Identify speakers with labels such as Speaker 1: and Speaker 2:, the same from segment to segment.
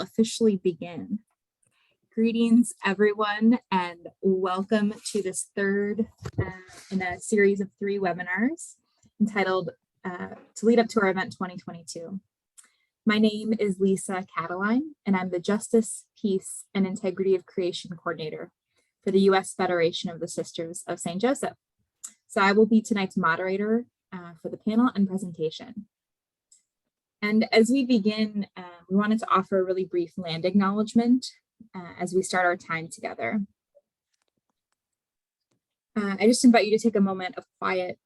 Speaker 1: Officially begin. Greetings, everyone, and welcome to this third in a series of 3 webinars entitled To Lead Up to Our Event 2022. My name is Lisa Cataline, and I'm the Justice, Peace, and Integrity of Creation Coordinator for the U.S. Federation of the Sisters of St. Joseph. So I will be tonight's moderator for the panel and presentation. And as we begin, we wanted to offer a really brief land acknowledgement as we start our time together. I just invite you to take a moment of quiet,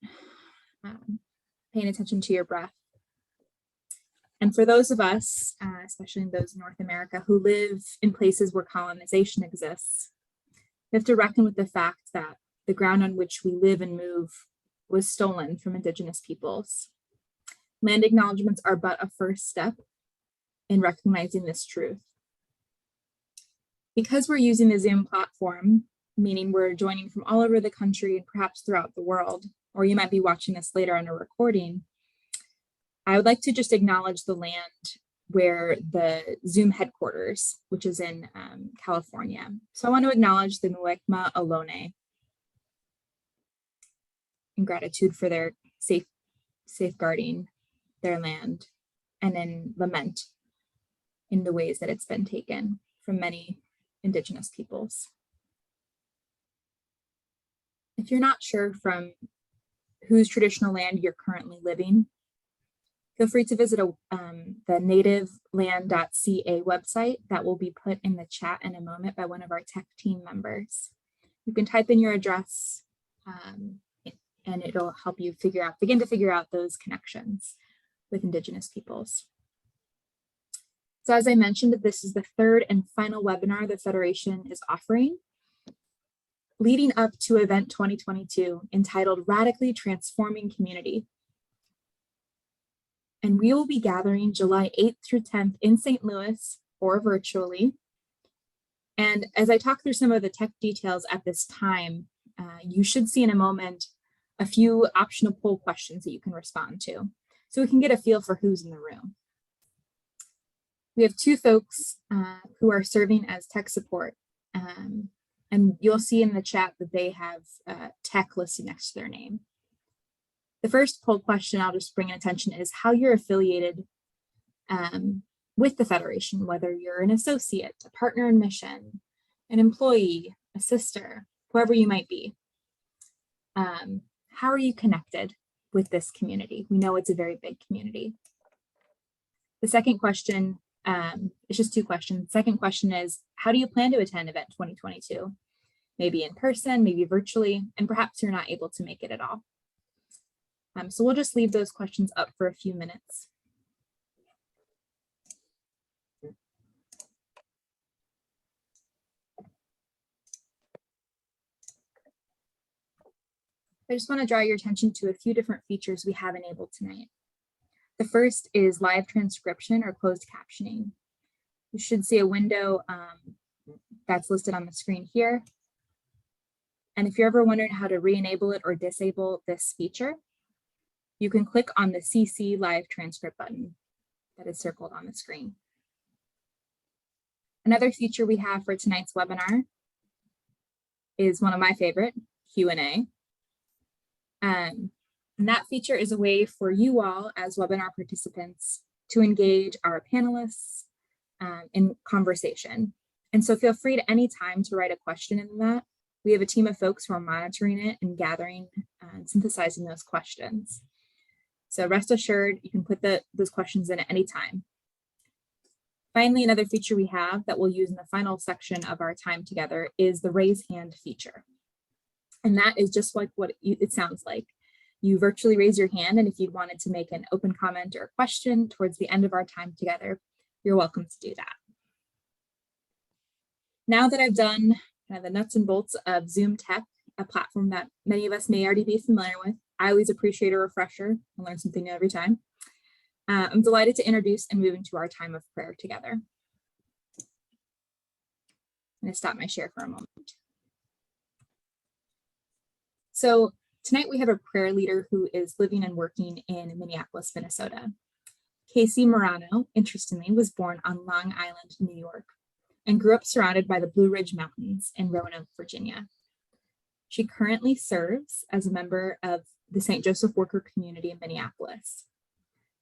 Speaker 1: paying attention to your breath. And for those of us, especially those in North America, who live in places where colonization exists, we have to reckon with the fact that the ground on which we live and move was stolen from Indigenous peoples. Land acknowledgements are but a first step in recognizing this truth. Because we're using the Zoom platform, meaning we're joining from all over the country and perhaps throughout the world, or you might be watching this later on a recording, I would like to just acknowledge the land where the Zoom headquarters, which is in California. So I want to acknowledge the Muekma Ohlone in gratitude for their safeguarding their land, and then lament in the ways that it's been taken from many Indigenous peoples. If you're not sure from whose traditional land you're currently living, feel free to visit the nativeland.ca website that will be put in the chat in a moment by one of our tech team members. You can type in your address and it'll help you begin to figure out those connections with Indigenous peoples. So as I mentioned, this is the third and final webinar the Federation is offering, leading up to Event 2022, entitled Radically Transforming Community. And we will be gathering July 8th through 10th in St. Louis or virtually. And as I talk through some of the tech details at this time, you should see in a moment a few optional poll questions that you can respond to, so we can get a feel for who's in the room. We have 2 folks who are serving as tech support, and you'll see in the chat that they have tech listed next to their name. The first poll question I'll just bring attention is how you're affiliated with the Federation, whether you're an associate, a partner in mission, an employee, a sister, whoever you might be. How are you connected with this community? We know it's a very big community. The second question, it's just 2 questions. Second question is, how do you plan to attend Event 2022? Maybe in person, maybe virtually, and perhaps you're not able to make it at all. So we'll just leave those questions up for a few minutes. I just want to draw your attention to a few different features we have enabled tonight. The first is live transcription or closed captioning. You should see a window that's listed on the screen here. And if you're ever wondering how to re-enable it or disable this feature, you can click on the CC Live Transcript button that is circled on the screen. Another feature we have for tonight's webinar is one of my favorite, Q&A. And that feature is a way for you all as webinar participants to engage our panelists in conversation. And so feel free to any time to write a question in that. We have a team of folks who are monitoring it and gathering and synthesizing those questions. So rest assured, you can put those questions in at any time. Finally, another feature we have that we'll use in the final section of our time together is the raise hand feature. And that is just like what it sounds like. You virtually raise your hand, and if you wanted to make an open comment or a question towards the end of our time together, you're welcome to do that. Now that I've done the nuts and bolts of Zoom Tech, a platform that many of us may already be familiar with, I always appreciate a refresher and learn something new every time. I'm delighted to introduce and move into our time of prayer together. I'm going to stop my share for a moment. So tonight we have a prayer leader who is living and working in Minneapolis, Minnesota. Casey Murano, interestingly, was born on Long Island, New York, and grew up surrounded by the Blue Ridge Mountains in Roanoke, Virginia. She currently serves as a member of the St. Joseph Worker Community in Minneapolis.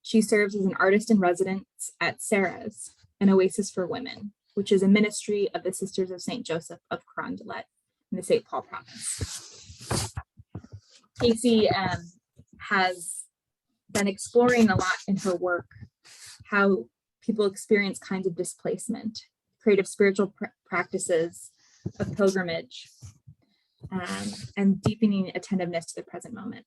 Speaker 1: She serves as an artist in residence at Sarah's, an oasis for women, which is a ministry of the Sisters of St. Joseph of Carondelet in the St. Paul province. Casey has been exploring a lot in her work how people experience kinds of displacement, creative spiritual practices of pilgrimage, and deepening attentiveness to the present moment.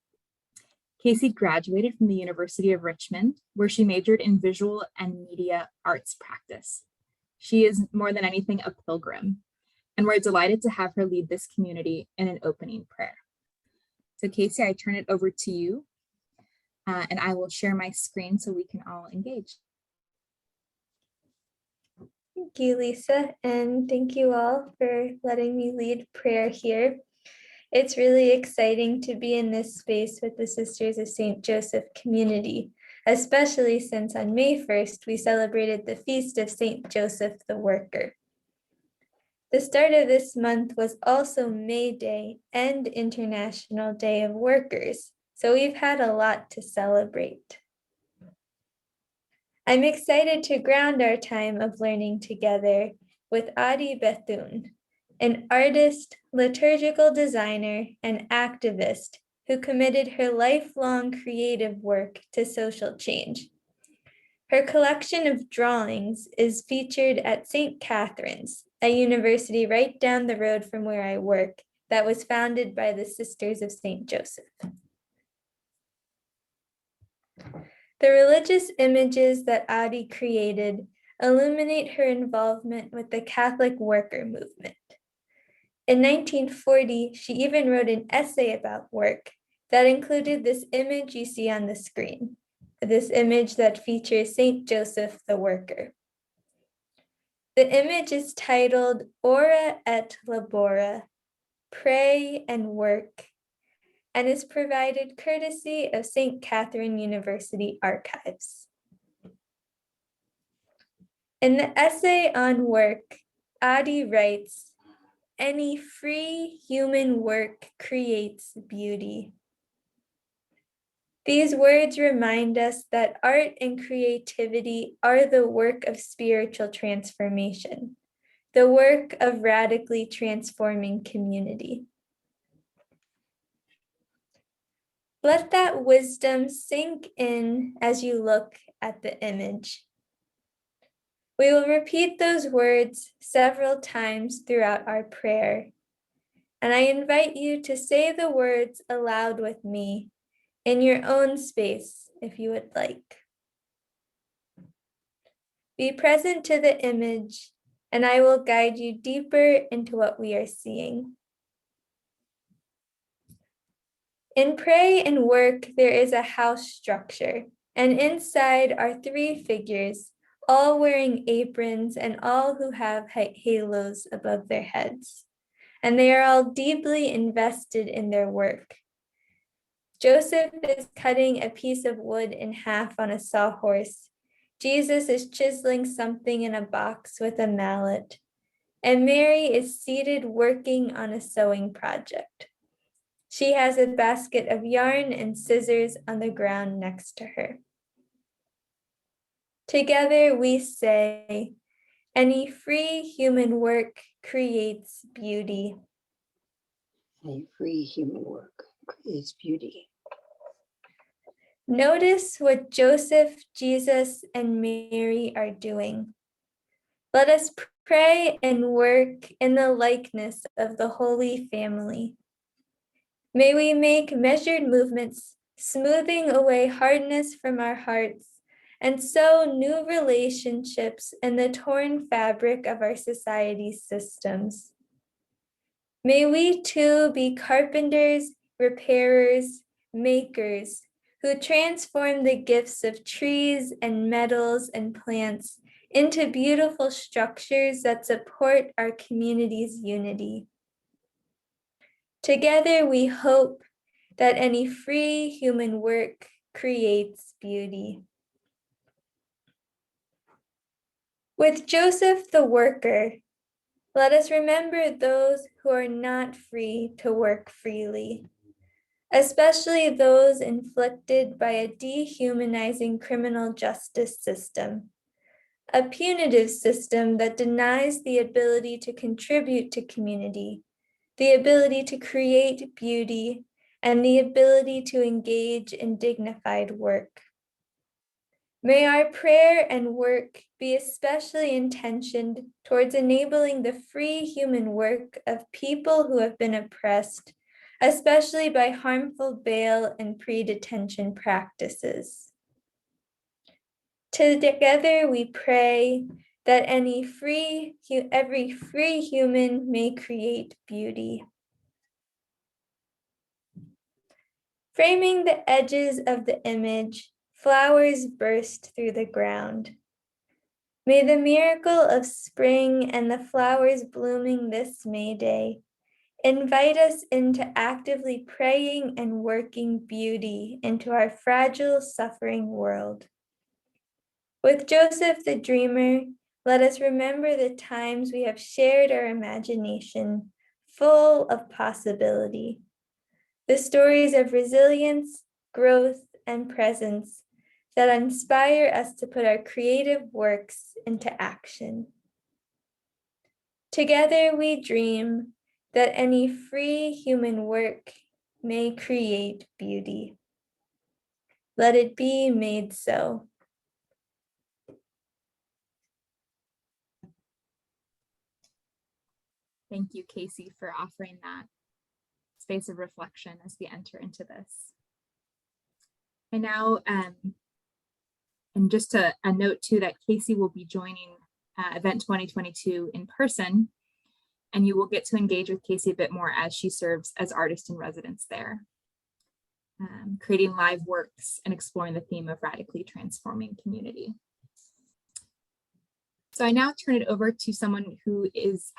Speaker 1: Casey graduated from the University of Richmond, where she majored in visual and media arts practice. She is more than anything a pilgrim, and we're delighted to have her lead this community in an opening prayer. So Casey, I turn it over to you, and I will share my screen so we can all engage.
Speaker 2: Thank you, Lisa, and thank you all for letting me lead prayer here. It's really exciting to be in this space with the Sisters of St. Joseph community, especially since on May 1st, we celebrated the feast of St. Joseph the Worker. The start of this month was also May Day and International Day of Workers, so we've had a lot to celebrate. I'm excited to ground our time of learning together with Adi Bethune, an artist, liturgical designer, and activist who committed her lifelong creative work to social change. Her collection of drawings is featured at St. Catherine's, a university right down the road from where I work that was founded by the Sisters of St. Joseph. The religious images that Adi created illuminate her involvement with the Catholic worker movement. In 1940, she even wrote an essay about work that included this image you see on the screen, this image that features St. Joseph the Worker. The image is titled Ora et Labora, Pray and Work, and is provided courtesy of St. Catherine University Archives. In the essay on work, Adi writes, "Any free human work creates beauty." These words remind us that art and creativity are the work of spiritual transformation, the work of radically transforming community. Let that wisdom sink in as you look at the image. We will repeat those words several times throughout our prayer, and I invite you to say the words aloud with me in your own space if you would like. Be present to the image, and I will guide you deeper into what we are seeing. In Pray and Work, there is a house structure, and inside are three figures, all wearing aprons and all who have halos above their heads. And they are all deeply invested in their work. Joseph is cutting a piece of wood in half on a sawhorse. Jesus is chiseling something in a box with a mallet. And Mary is seated working on a sewing project. She has a basket of yarn and scissors on the ground next to her. Together we say, any free human work creates beauty.
Speaker 3: Any free human work creates beauty.
Speaker 2: Notice what Joseph, Jesus, and Mary are doing. Let us pray and work in the likeness of the Holy Family. May we make measured movements, smoothing away hardness from our hearts, and sow new relationships in the torn fabric of our society's systems. May we too be carpenters, repairers, makers, who transform the gifts of trees and metals and plants into beautiful structures that support our community's unity. Together we hope that any free human work creates beauty. With Joseph the worker, let us remember those who are not free to work freely, especially those inflicted by a dehumanizing criminal justice system, a punitive system that denies the ability to contribute to community, the ability to create beauty, and the ability to engage in dignified work. May our prayer and work be especially intentioned towards enabling the free human work of people who have been oppressed, especially by harmful bail and pre-detention practices. Together we pray that every free human may create beauty. Framing the edges of the image, flowers burst through the ground. May the miracle of spring and the flowers blooming this May Day invite us into actively praying and working beauty into our fragile, suffering world. With Joseph the dreamer, let us remember the times we have shared our imagination, full of possibility. The stories of resilience, growth, and presence that inspire us to put our creative works into action. Together we dream that any free human work may create beauty. Let it be made so.
Speaker 1: Thank you, Casey, for offering that space of reflection as we enter into this. And now, and just a note too, that Casey will be joining Event 2022 in person, and you will get to engage with Casey a bit more as she serves as artist in residence there, creating live works and exploring the theme of radically transforming community. So I now turn it over to someone who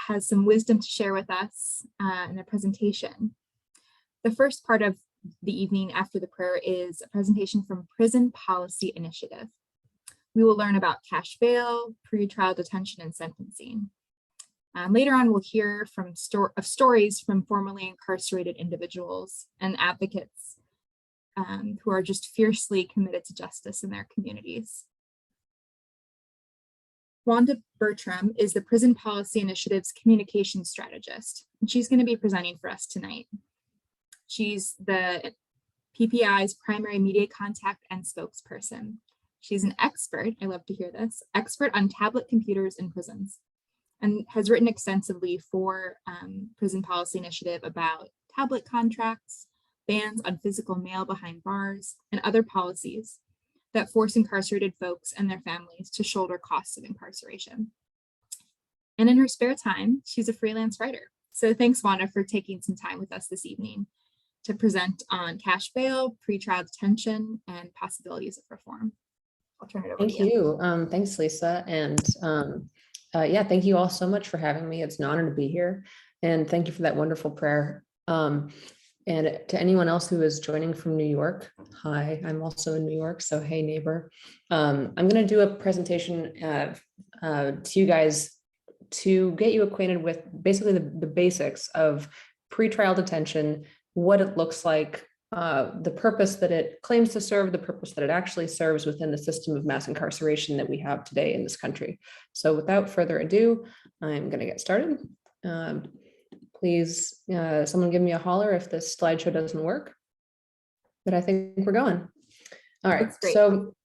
Speaker 1: has some wisdom to share with us in a presentation. The first part of the evening after the prayer is a presentation from Prison Policy Initiative. We will learn about cash bail, pretrial detention, and sentencing. Later on, we'll hear from stories from formerly incarcerated individuals and advocates who are just fiercely committed to justice in their communities. Wanda Bertram is the Prison Policy Initiative's communication strategist, and she's going to be presenting for us tonight. She's the PPI's primary media contact and spokesperson. She's an expert, I love to hear this, expert on tablet computers in prisons, and has written extensively for Prison Policy Initiative about tablet contracts, bans on physical mail behind bars, and other policies that force incarcerated folks and their families to shoulder costs of incarceration. And in her spare time, she's a freelance writer. So thanks, Wanda, for taking some time with us this evening to present on cash bail, pretrial detention, and possibilities of reform. I'll turn it over to you.
Speaker 4: Thank you. Thanks, Lisa. And yeah, thank you all so much for having me. It's an honor to be here. And thank you for that wonderful prayer. And to anyone else who is joining from New York, hi, I'm also in New York, so hey neighbor. I'm gonna do a presentation to you guys to get you acquainted with basically the basics of pretrial detention, what it looks like, the purpose that it claims to serve, the purpose that it actually serves within the system of mass incarceration that we have today in this country. So without further ado, I'm gonna get started. Please, someone give me a holler if this slideshow doesn't work, but I think we're going. All right, so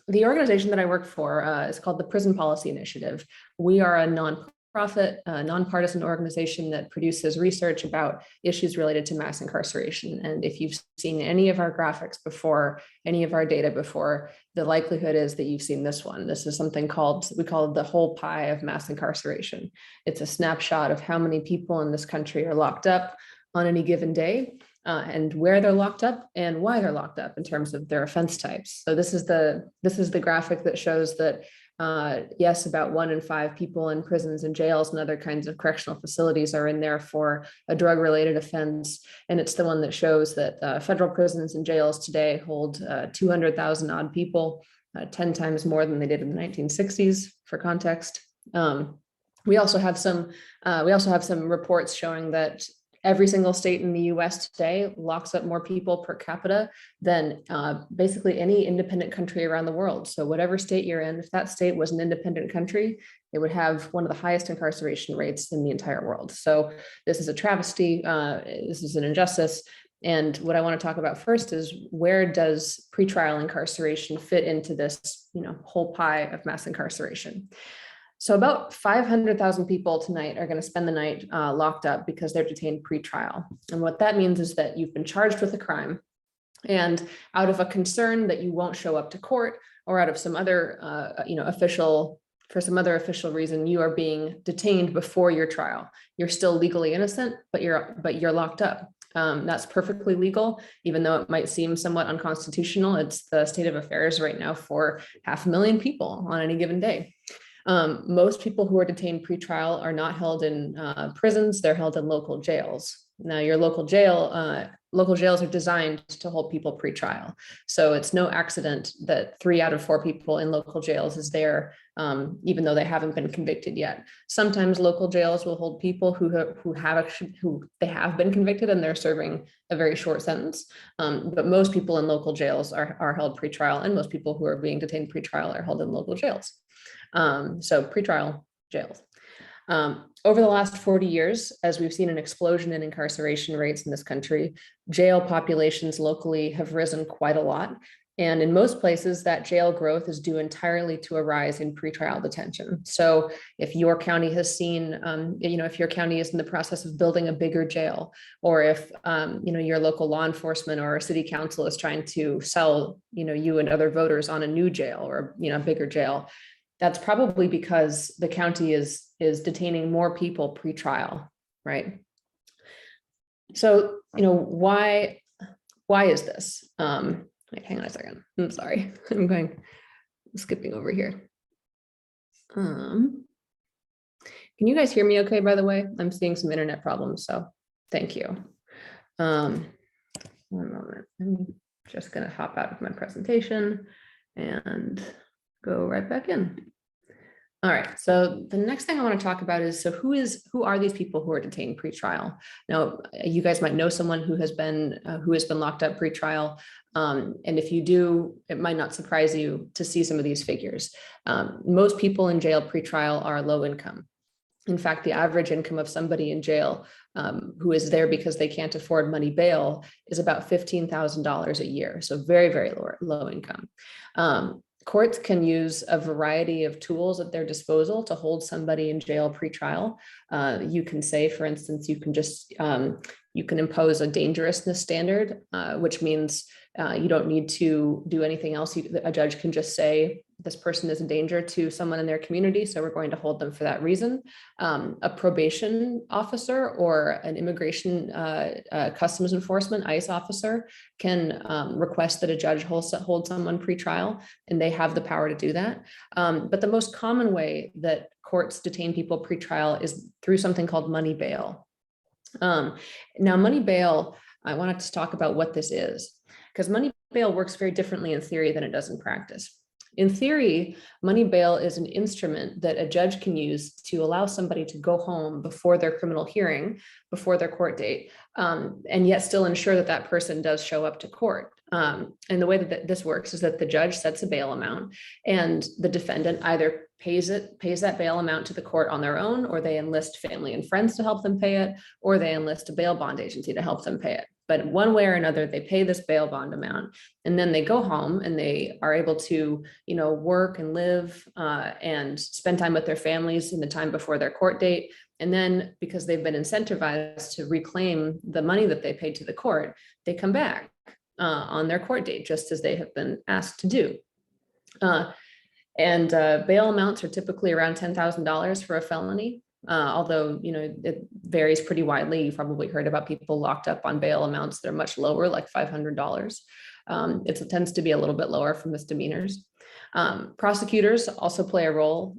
Speaker 4: the organization that I work for is called the Prison Policy Initiative. We are a nonprofit, nonpartisan organization that produces research about issues related to mass incarceration. And if you've seen any of our graphics before, any of our data before, the likelihood is that you've seen this one. This is something we call it the whole pie of mass incarceration. It's a snapshot of how many people in this country are locked up on any given day, and where they're locked up and why they're locked up in terms of their offense types. So this is the graphic that shows that yes, about 1 in 5 people in prisons and jails and other kinds of correctional facilities are in there for a drug-related offense. And it's the one that shows that federal prisons and jails today hold 200,000 odd people. 10 times more than they did in the 1960s, for context. We also have some reports showing that every single state in the US today locks up more people per capita than basically any independent country around the world. So whatever state you're in, if that state was an independent country, it would have one of the highest incarceration rates in the entire world. So this is a travesty. This is an injustice. And what I want to talk about first is, where does pretrial incarceration fit into this, whole pie of mass incarceration? So about 500,000 people tonight are going to spend the night locked up because they're detained pretrial. And what that means is that you've been charged with a crime, and out of a concern that you won't show up to court, or out of some other, for some other official reason, you are being detained before your trial. You're still legally innocent, but you're locked up. That's perfectly legal, even though it might seem somewhat unconstitutional. It's the state of affairs right now for 500,000 people on any given day. Most people who are detained pretrial are not held in prisons, they're held in local jails. Now, your local jails are designed to hold people pretrial. So it's no accident that 3 out of 4 people in local jails is there, even though they haven't been convicted yet. Sometimes local jails will hold people who they have been convicted and they're serving a very short sentence. But most people in local jails are held pretrial, and most people who are being detained pretrial are held in local jails. So pretrial jails. Over the last 40 years, as we've seen an explosion in incarceration rates in this country, jail populations locally have risen quite a lot. And in most places, that jail growth is due entirely to a rise in pretrial detention. So if your county has seen, if your county is in the process of building a bigger jail, or if, your local law enforcement or a city council is trying to sell, you and other voters on a new jail or, a bigger jail, that's probably because the county is detaining more people pretrial, right? So, why is this? Hang on a second. I'm sorry. I'm skipping over here. Can you guys hear me okay, by the way? I'm seeing some internet problems, so thank you. One moment. I'm just going to hop out of my presentation and go right back in. All right, so the next thing I want to talk about is, who are these people who are detained pretrial? Now, you guys might know someone who has been locked up pretrial, and if you do, it might not surprise you to see some of these figures. Most people in jail pretrial are low income. In fact, the average income of somebody in jail who is there because they can't afford money bail is about $15,000 a year, so very, very low income. Courts can use a variety of tools at their disposal to hold somebody in jail pretrial. You can say, for instance, you can impose a dangerousness standard, which means you don't need to do anything else. A judge can just say, this person is a danger to someone in their community, so we're going to hold them for that reason. A probation officer or an immigration customs enforcement, ICE officer, can request that a judge hold someone pretrial, and they have the power to do that. But the most common way that courts detain people pretrial is through something called money bail. Now, money bail, I wanted to talk about what this is, because money bail works very differently in theory than it does in practice. In theory, money bail is an instrument that a judge can use to allow somebody to go home before their criminal hearing, before their court date, and yet still ensure that that person does show up to court. And the way that this works is that the judge sets a bail amount, and the defendant either pays that bail amount to the court on their own, or they enlist family and friends to help them pay it, or they enlist a bail bond agency to help them pay it. But one way or another, they pay this bail bond amount, and then they go home and they are able to, work and live and spend time with their families in the time before their court date. And then, because they've been incentivized to reclaim the money that they paid to the court, they come back on their court date, just as they have been asked to do. And bail amounts are typically around $10,000 for a felony. Although, it varies pretty widely. You've probably heard about people locked up on bail amounts that are much lower, like $500. It tends to be a little bit lower for misdemeanors. Prosecutors also play a role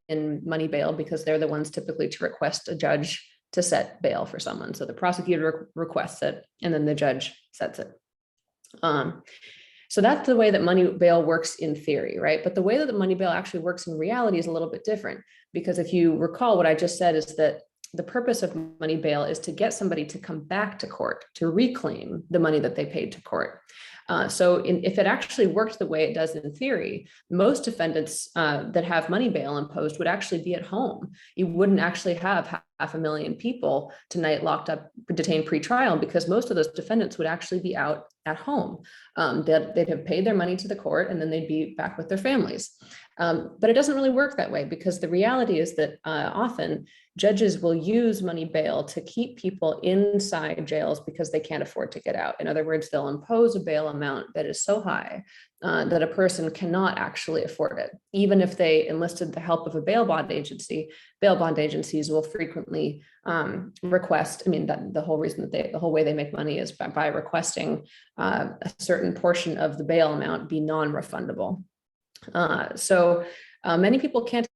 Speaker 4: in money bail, because they're the ones typically to request a judge to set bail for someone. So the prosecutor requests it, and then the judge sets it. So that's the way that money bail works in theory, right? But the way that the money bail actually works in reality is a little bit different, because if you recall, what I just said is that the purpose of money bail is to get somebody to come back to court, to reclaim the money that they paid to court. If it actually worked the way it does in theory, most defendants that have money bail imposed would actually be at home. You wouldn't actually have 500,000 people tonight locked up, detained pre-trial, because most of those defendants would actually be out at home. They'd have paid their money to the court and then they'd be back with their families. But it doesn't really work that way, because the reality is that often judges will use money bail to keep people inside jails because they can't afford to get out. In other words, they'll impose a bail amount that is so high that a person cannot actually afford it. Even if they enlisted the help of a bail bond agency, bail bond agencies will frequently request, that the whole reason that the whole way they make money is by requesting a certain portion of the bail amount be non-refundable. Many people can't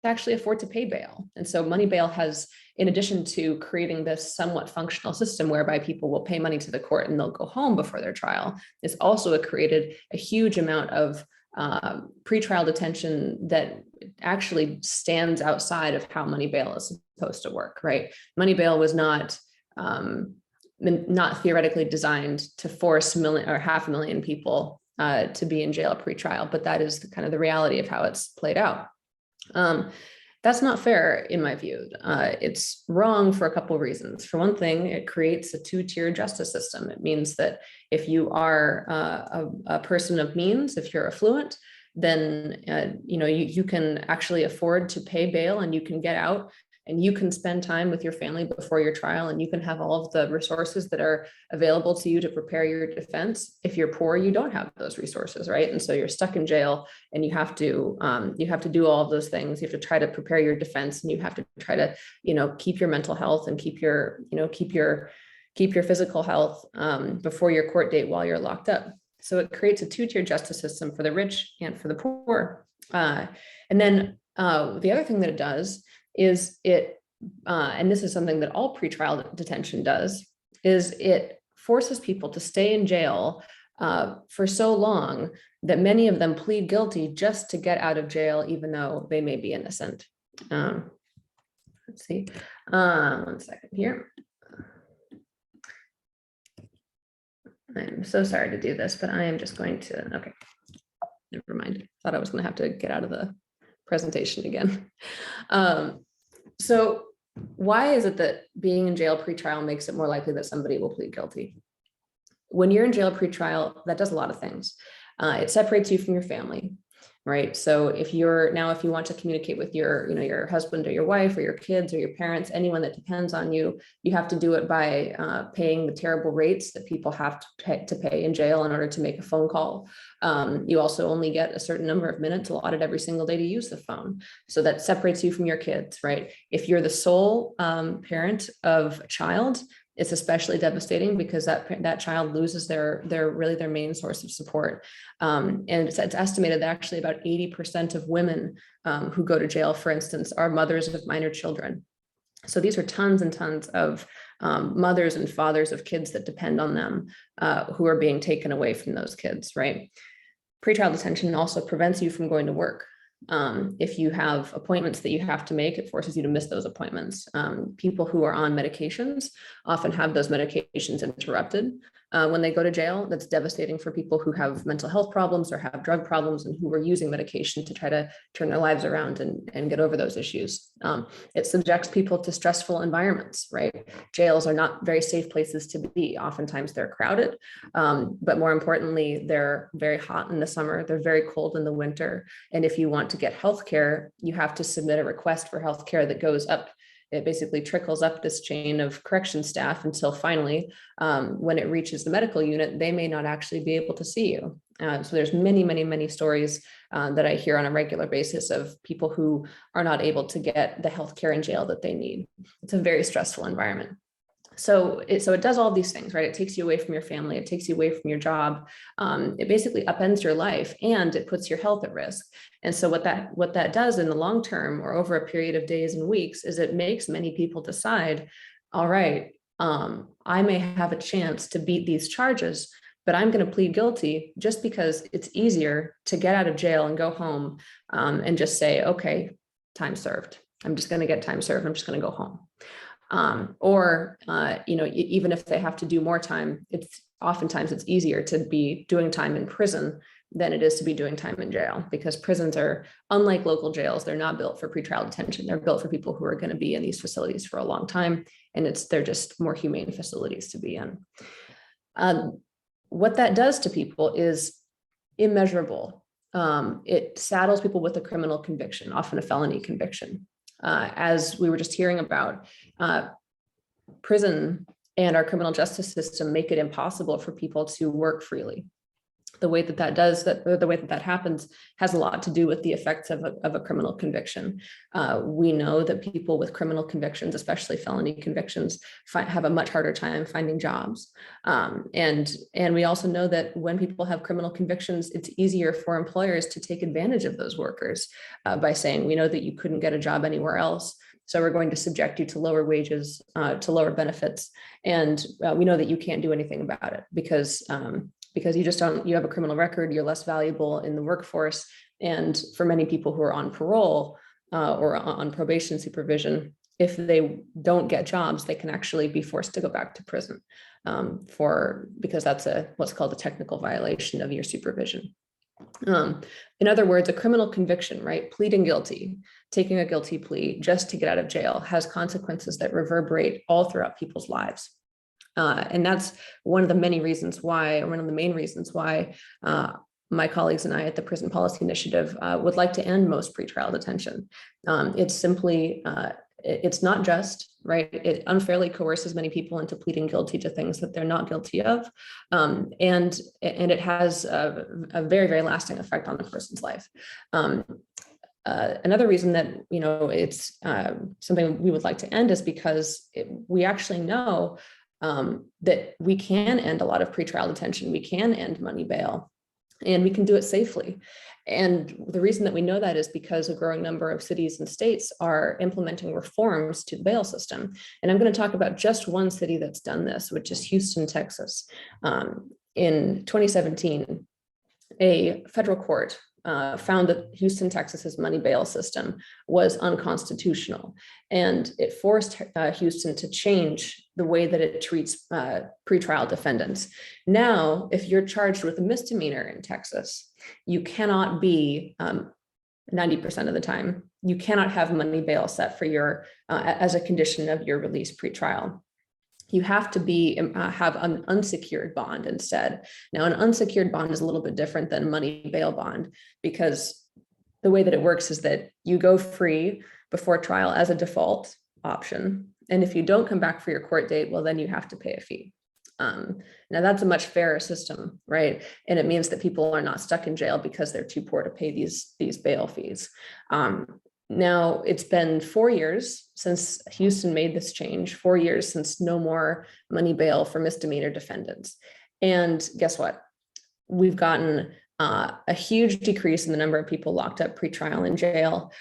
Speaker 4: actually afford to pay bail. And so money bail has, in addition to creating this somewhat functional system whereby people will pay money to the court and they'll go home before their trial, it's also created a huge amount of pretrial detention that actually stands outside of how money bail is supposed to work, right? Money bail was not theoretically designed to force 500,000 people to be in jail pre-trial, but that is kind of the reality of how it's played out. That's not fair in my view. It's wrong for a couple of reasons. For one thing, it creates a two-tier justice system. It means that if you are a person of means, if you're affluent, then you can actually afford to pay bail and you can get out and you can spend time with your family before your trial, and you can have all of the resources that are available to you to prepare your defense. If you're poor, you don't have those resources, right? And so you're stuck in jail, and you have to do all of those things. You have to try to prepare your defense, and you have to try to, keep your mental health and keep your physical health before your court date while you're locked up. So it creates a two-tier justice system for the rich and for the poor. And then the other thing that it does is and this is something that all pretrial detention does, is it forces people to stay in jail for so long that many of them plead guilty just to get out of jail, even though they may be innocent. Let's see, 1 second here. I'm so sorry to do this, but I am just going to, okay, never mind. Thought I was going to have to get out of the presentation again. So why is it that being in jail pre-trial makes it more likely that somebody will plead guilty? When you're in jail pre-trial, that does a lot of things. It separates you from your family, right? So if you want to communicate with your husband or your wife or your kids or your parents, anyone that depends on you, you have to do it by paying the terrible rates that people have to pay in jail in order to make a phone call. You also only get a certain number of minutes allotted every single day to use the phone. So that separates you from your kids, right? If you're the sole parent of a child, it's especially devastating because that child loses their main source of support. And it's estimated that actually about 80% of women who go to jail, for instance, are mothers of minor children. So these are tons and tons of mothers and fathers of kids that depend on them who are being taken away from those kids, right? Pretrial detention also prevents you from going to work. If you have appointments that you have to make, it forces you to miss those appointments. People who are on medications often have those medications interrupted when they go to jail. That's devastating for people who have mental health problems or have drug problems and who are using medication to try to turn their lives around and get over those issues. It subjects people to stressful environments, right? Jails are not very safe places to be. Oftentimes they're crowded, but more importantly, they're very hot in the summer. They're very cold in the winter. And if you want to get healthcare, you have to submit a request for healthcare that goes up. It basically trickles up this chain of correction staff until finally, when it reaches the medical unit, they may not actually be able to see you. So there's many stories that I hear on a regular basis of people who are not able to get the healthcare in jail that they need. It's a very stressful environment. So it does all these things, right? It takes you away from your family. It takes you away from your job. It basically upends your life and it puts your health at risk. And so what that does in the long term or over a period of days and weeks is it makes many people decide, all right, I may have a chance to beat these charges, but I'm going to plead guilty just because it's easier to get out of jail and go home and just say, okay, time served. I'm just going to get time served. I'm just going to go home. Even if they have to do more time, oftentimes it's easier to be doing time in prison than it is to be doing time in jail, because prisons are, unlike local jails, they're not built for pretrial detention. They're built for people who are going to be in these facilities for a long time, and they're just more humane facilities to be in. What that does to people is immeasurable. It saddles people with a criminal conviction, often a felony conviction. As we were just hearing about, prison and our criminal justice system make it impossible for people to work freely. The way that happens has a lot to do with the effects of a criminal conviction. We know that people with criminal convictions, especially felony convictions, have a much harder time finding jobs. And we also know that when people have criminal convictions, it's easier for employers to take advantage of those workers by saying, we know that you couldn't get a job anywhere else, so we're going to subject you to lower wages, to lower benefits. And we know that you can't do anything about it because you have a criminal record, you're less valuable in the workforce. And for many people who are on parole or on probation supervision, if they don't get jobs, they can actually be forced to go back to prison because that's what's called a technical violation of your supervision. In other words, a criminal conviction, right? Pleading guilty, taking a guilty plea just to get out of jail has consequences that reverberate all throughout people's lives. And that's one of the main reasons why my colleagues and I at the Prison Policy Initiative would like to end most pretrial detention. It's not just, right? It unfairly coerces many people into pleading guilty to things that they're not guilty of. And it has a very, very lasting effect on a person's life. Another reason that, it's something we would like to end is because we actually know that we can end a lot of pretrial detention. We can end money bail, and we can do it safely. And the reason that we know that is because a growing number of cities and states are implementing reforms to the bail system. And I'm going to talk about just one city that's done this, which is Houston, Texas. In 2017, a federal court found that Houston, Texas's money bail system was unconstitutional, and it forced Houston to change the way that it treats pretrial defendants. Now, if you're charged with a misdemeanor in Texas, you cannot be 90% of the time, you cannot have money bail set for your as a condition of your release pretrial. You have to have an unsecured bond instead. Now, an unsecured bond is a little bit different than money bail bond, because the way that it works is that you go free before trial as a default option. And if you don't come back for your court date, well, then you have to pay a fee. Now, that's a much fairer system, right? And it means that people are not stuck in jail because they're too poor to pay these bail fees. Now, it's been 4 years since Houston made this change, 4 years since no more money bail for misdemeanor defendants. And guess what? We've gotten a huge decrease in the number of people locked up pretrial in jail.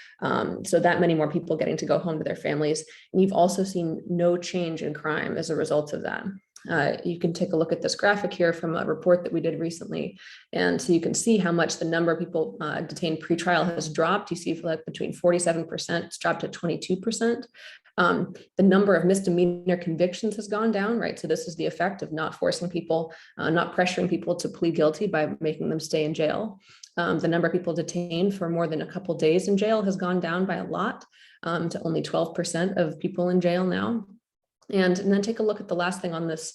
Speaker 4: So that many more people getting to go home to their families. And you've also seen no change in crime as a result of that. You can take a look at this graphic here from a report that we did recently. And so you can see how much the number of people detained pretrial has dropped. You see like between 47%, it's dropped to 22%. The number of misdemeanor convictions has gone down, right? So this is the effect of not forcing people, not pressuring people to plead guilty by making them stay in jail. The number of people detained for more than a couple days in jail has gone down by a lot, to only 12% of people in jail now. And then take a look at the last thing on this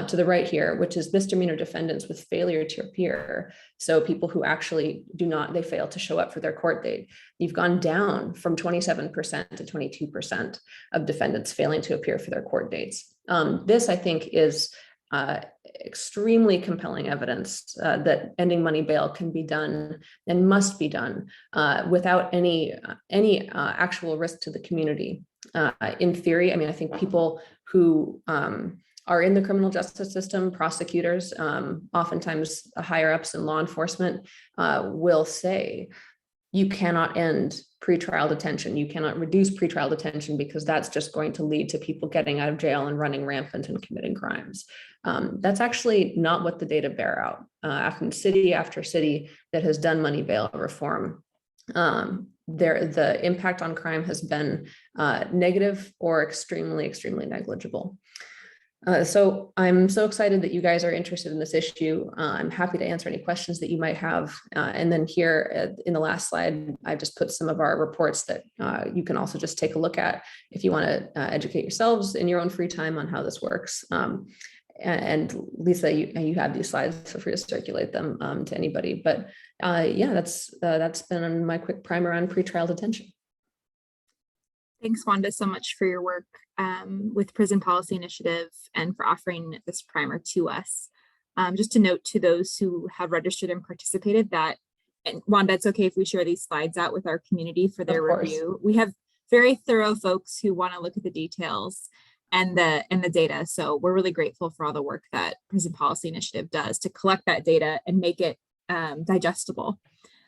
Speaker 4: to the right here, which is misdemeanor defendants with failure to appear. So people who actually they fail to show up for their court date. You've gone down from 27% to 22% of defendants failing to appear for their court dates. This, I think, is extremely compelling evidence that ending money bail can be done and must be done without any actual risk to the community. In theory, I think people who are in the criminal justice system, prosecutors, oftentimes higher ups in law enforcement, will say you cannot end pretrial detention. You cannot reduce pretrial detention because that's just going to lead to people getting out of jail and running rampant and committing crimes. That's actually not what the data bear out. After city after city that has done money bail reform, the impact on crime has been negative or extremely negligible. So I'm so excited that you guys are interested in this issue. I'm happy to answer any questions that you might have. And then here in the last slide, I just put some of our reports that you can also just take a look at if you want to educate yourselves in your own free time on how this works. And Lisa, you have these slides, feel free to circulate them to anybody. But yeah, that's been my quick primer on pretrial detention.
Speaker 1: Thanks, Wanda, so much for your work with Prison Policy Initiative and for offering this primer to us. Just to note to those who have registered and participated that, and Wanda, it's okay if we share these slides out with our community for their review. We have very thorough folks who want to look at the details and the data. So we're really grateful for all the work that Prison Policy Initiative does to collect that data and make it digestible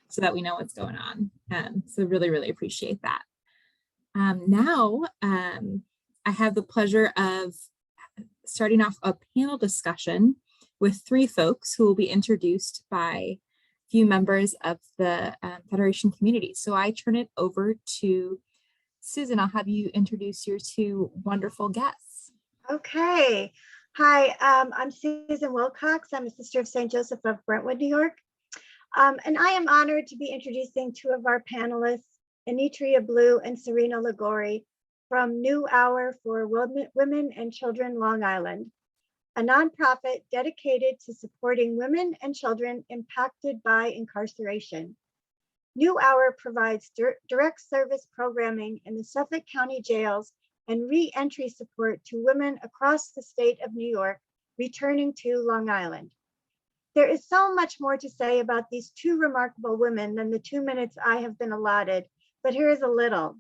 Speaker 1: so that we know what's going on. So really appreciate that. Now, I have the pleasure of starting off a panel discussion with three folks who will be introduced by a few members of the Federation community. So I turn it over to Susan. I'll have you introduce your two wonderful guests.
Speaker 5: Okay. Hi, I'm Susan Wilcox. I'm a sister of St. Joseph of Brentwood, New York. And I am honored to be introducing two of our panelists, Anitria Blue and Serena Ligori from New Hour for Women and Children, Long Island, a nonprofit dedicated to supporting women and children impacted by incarceration. New Hour provides direct service programming in the Suffolk County jails and re-entry support to women across the state of New York returning to Long Island. There is so much more to say about these two remarkable women than the 2 minutes I have been allotted, but here is a little.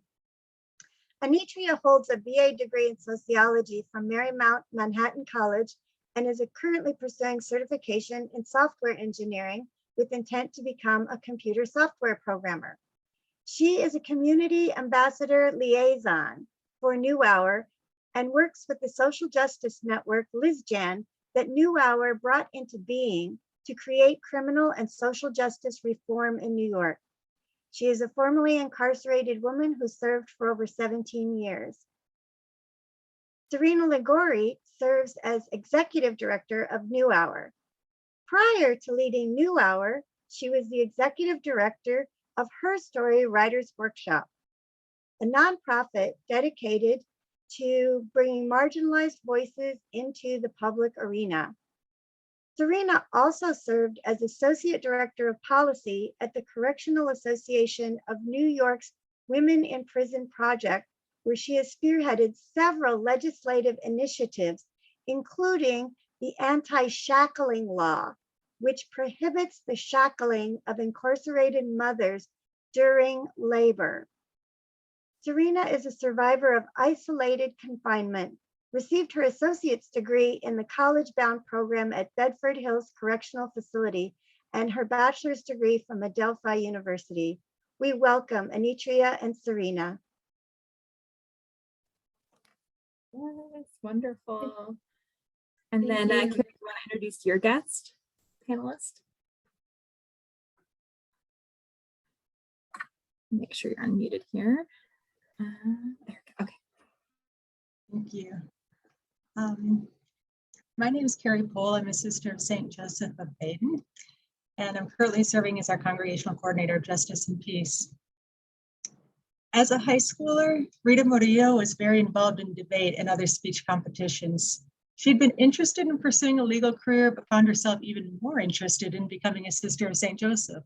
Speaker 5: Anitria holds a BA degree in sociology from Marymount Manhattan College and is currently pursuing certification in software engineering with intent to become a computer software programmer. She is a community ambassador liaison for New Hour and works with the social justice network LizJan that New Hour brought into being to create criminal and social justice reform in New York. She is a formerly incarcerated woman who served for over 17 years. Serena Ligori serves as executive director of New Hour. Prior to leading New Hour, she was the executive director of Her Story Writers Workshop, a nonprofit dedicated to bringing marginalized voices into the public arena. Serena also served as Associate Director of Policy at the Correctional Association of New York's Women in Prison Project, where she has spearheaded several legislative initiatives, including the anti-shackling law, which prohibits the shackling of incarcerated mothers during labor. Serena is a survivor of isolated confinement, received her associate's degree in the college-bound program at Bedford Hills Correctional Facility and her bachelor's degree from Adelphi University. We welcome Anitria and Serena.
Speaker 1: Yes, wonderful. And then Carrie, you want to introduce your guest panelist? Make sure you're unmuted here. There we go. Okay.
Speaker 6: Thank you. My name is Carrie Pohl. I'm a sister of St. Joseph of Baden, and I'm currently serving as our Congregational Coordinator of Justice and Peace. As a high schooler, Rita Murillo was very involved in debate and other speech competitions. She'd been interested in pursuing a legal career, but found herself even more interested in becoming a sister of St. Joseph.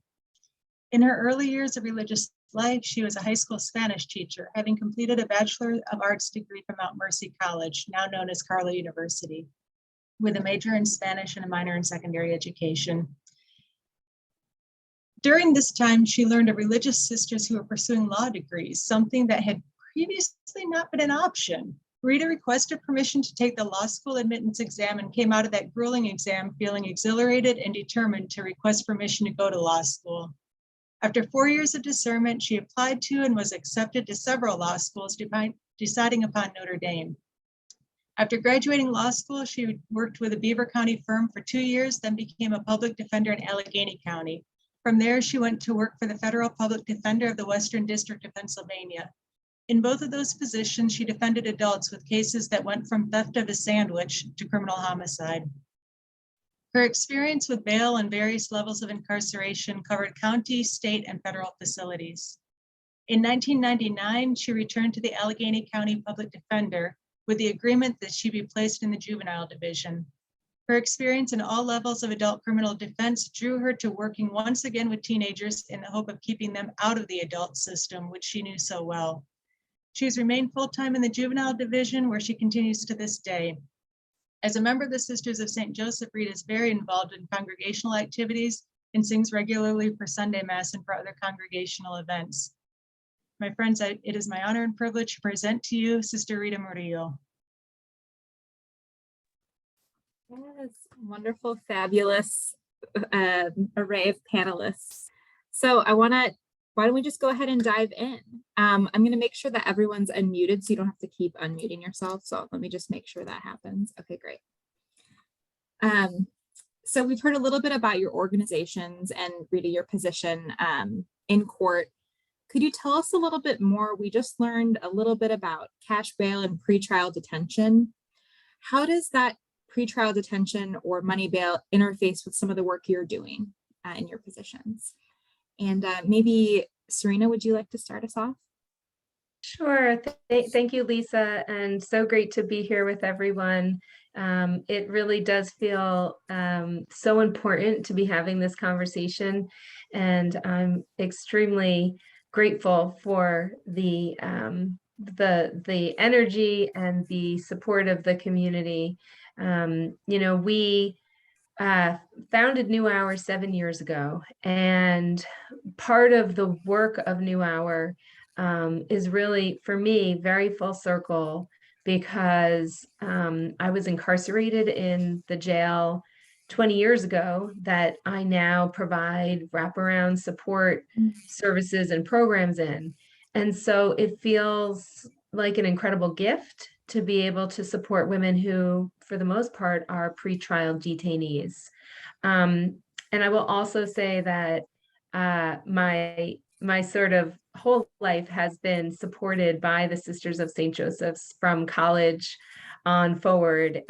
Speaker 6: In her early years of religious life, she was a high school Spanish teacher, having completed a Bachelor of Arts degree from Mount Mercy College, now known as Carlow University, with a major in Spanish and a minor in secondary education. During this time, she learned of religious sisters who were pursuing law degrees, something that had previously not been an option. Rita requested permission to take the law school admittance exam and came out of that grueling exam feeling exhilarated and determined to request permission to go to law school. After 4 years of discernment, she applied to and was accepted to several law schools, deciding upon Notre Dame. After graduating law school, she worked with a Beaver County firm for 2 years, then became a public defender in Allegheny County. From there, she went to work for the Federal Public Defender of the Western District of Pennsylvania. In both of those positions, she defended adults with cases that went from theft of a sandwich to criminal homicide. Her experience with bail and various levels of incarceration covered county, state, and federal facilities. In 1999, she returned to the Allegheny County Public Defender with the agreement that she be placed in the Juvenile Division. Her experience in all levels of adult criminal defense drew her to working once again with teenagers in the hope of keeping them out of the adult system, which she knew so well. She has remained full-time in the Juvenile Division, where she continues to this day. As a member of the Sisters of St. Joseph, Rita is very involved in congregational activities and sings regularly for Sunday Mass and for other congregational events. My friends, it is my honor and privilege to present to you Sister Rita Murillo.
Speaker 1: Yes, wonderful, fabulous array of panelists. So why don't we just go ahead and dive in? I'm going to make sure that everyone's unmuted, so you don't have to keep unmuting yourself. So let me just make sure that happens. Okay, great. So we've heard a little bit about your organizations and Rita, your position in court. Could you tell us a little bit more? We just learned a little bit about cash bail and pretrial detention. How does that pretrial detention or money bail interface with some of the work you're doing in your positions? And maybe Serena, would you like to start us off?
Speaker 7: Sure. Thank you, Lisa, and so great to be here with everyone. It really does feel so important to be having this conversation, and I'm extremely grateful for the energy and the support of the community. We founded New Hour 7 years ago, and part of the work of New Hour is really, for me, very full circle, because I was incarcerated in the jail 20 years ago that I now provide wraparound support services and programs in. And so it feels like an incredible gift to be able to support women who, for the most part, are pretrial detainees. And I will also say that my sort of whole life has been supported by the Sisters of St. Joseph's from college on forward,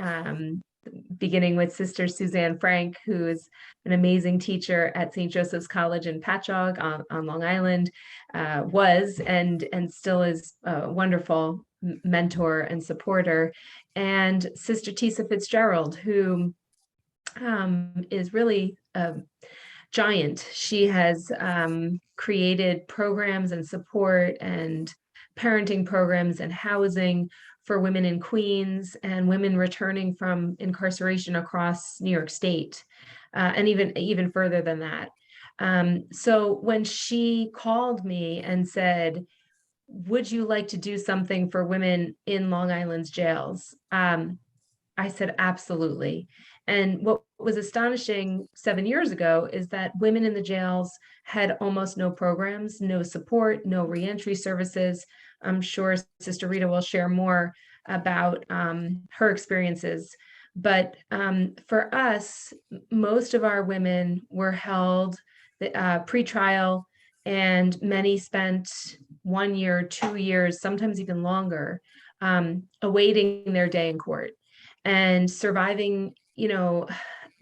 Speaker 7: beginning with Sister Suzanne Frank, who is an amazing teacher at St. Joseph's College in Patchogue on Long Island, was and still is a wonderful mentor and supporter, and Sister Tisa Fitzgerald, who is really a giant. She has created programs and support and parenting programs and housing for women in Queens and women returning from incarceration across New York State, and even further than that. So when she called me and said, "Would you like to do something for women in Long Island's jails?" I said, absolutely. And what was astonishing 7 years ago is that women in the jails had almost no programs, no support, no reentry services. I'm sure Sister Rita will share more about her experiences. But for us, most of our women were held pretrial, and many spent 1 year, 2 years, sometimes even longer, awaiting their day in court and surviving.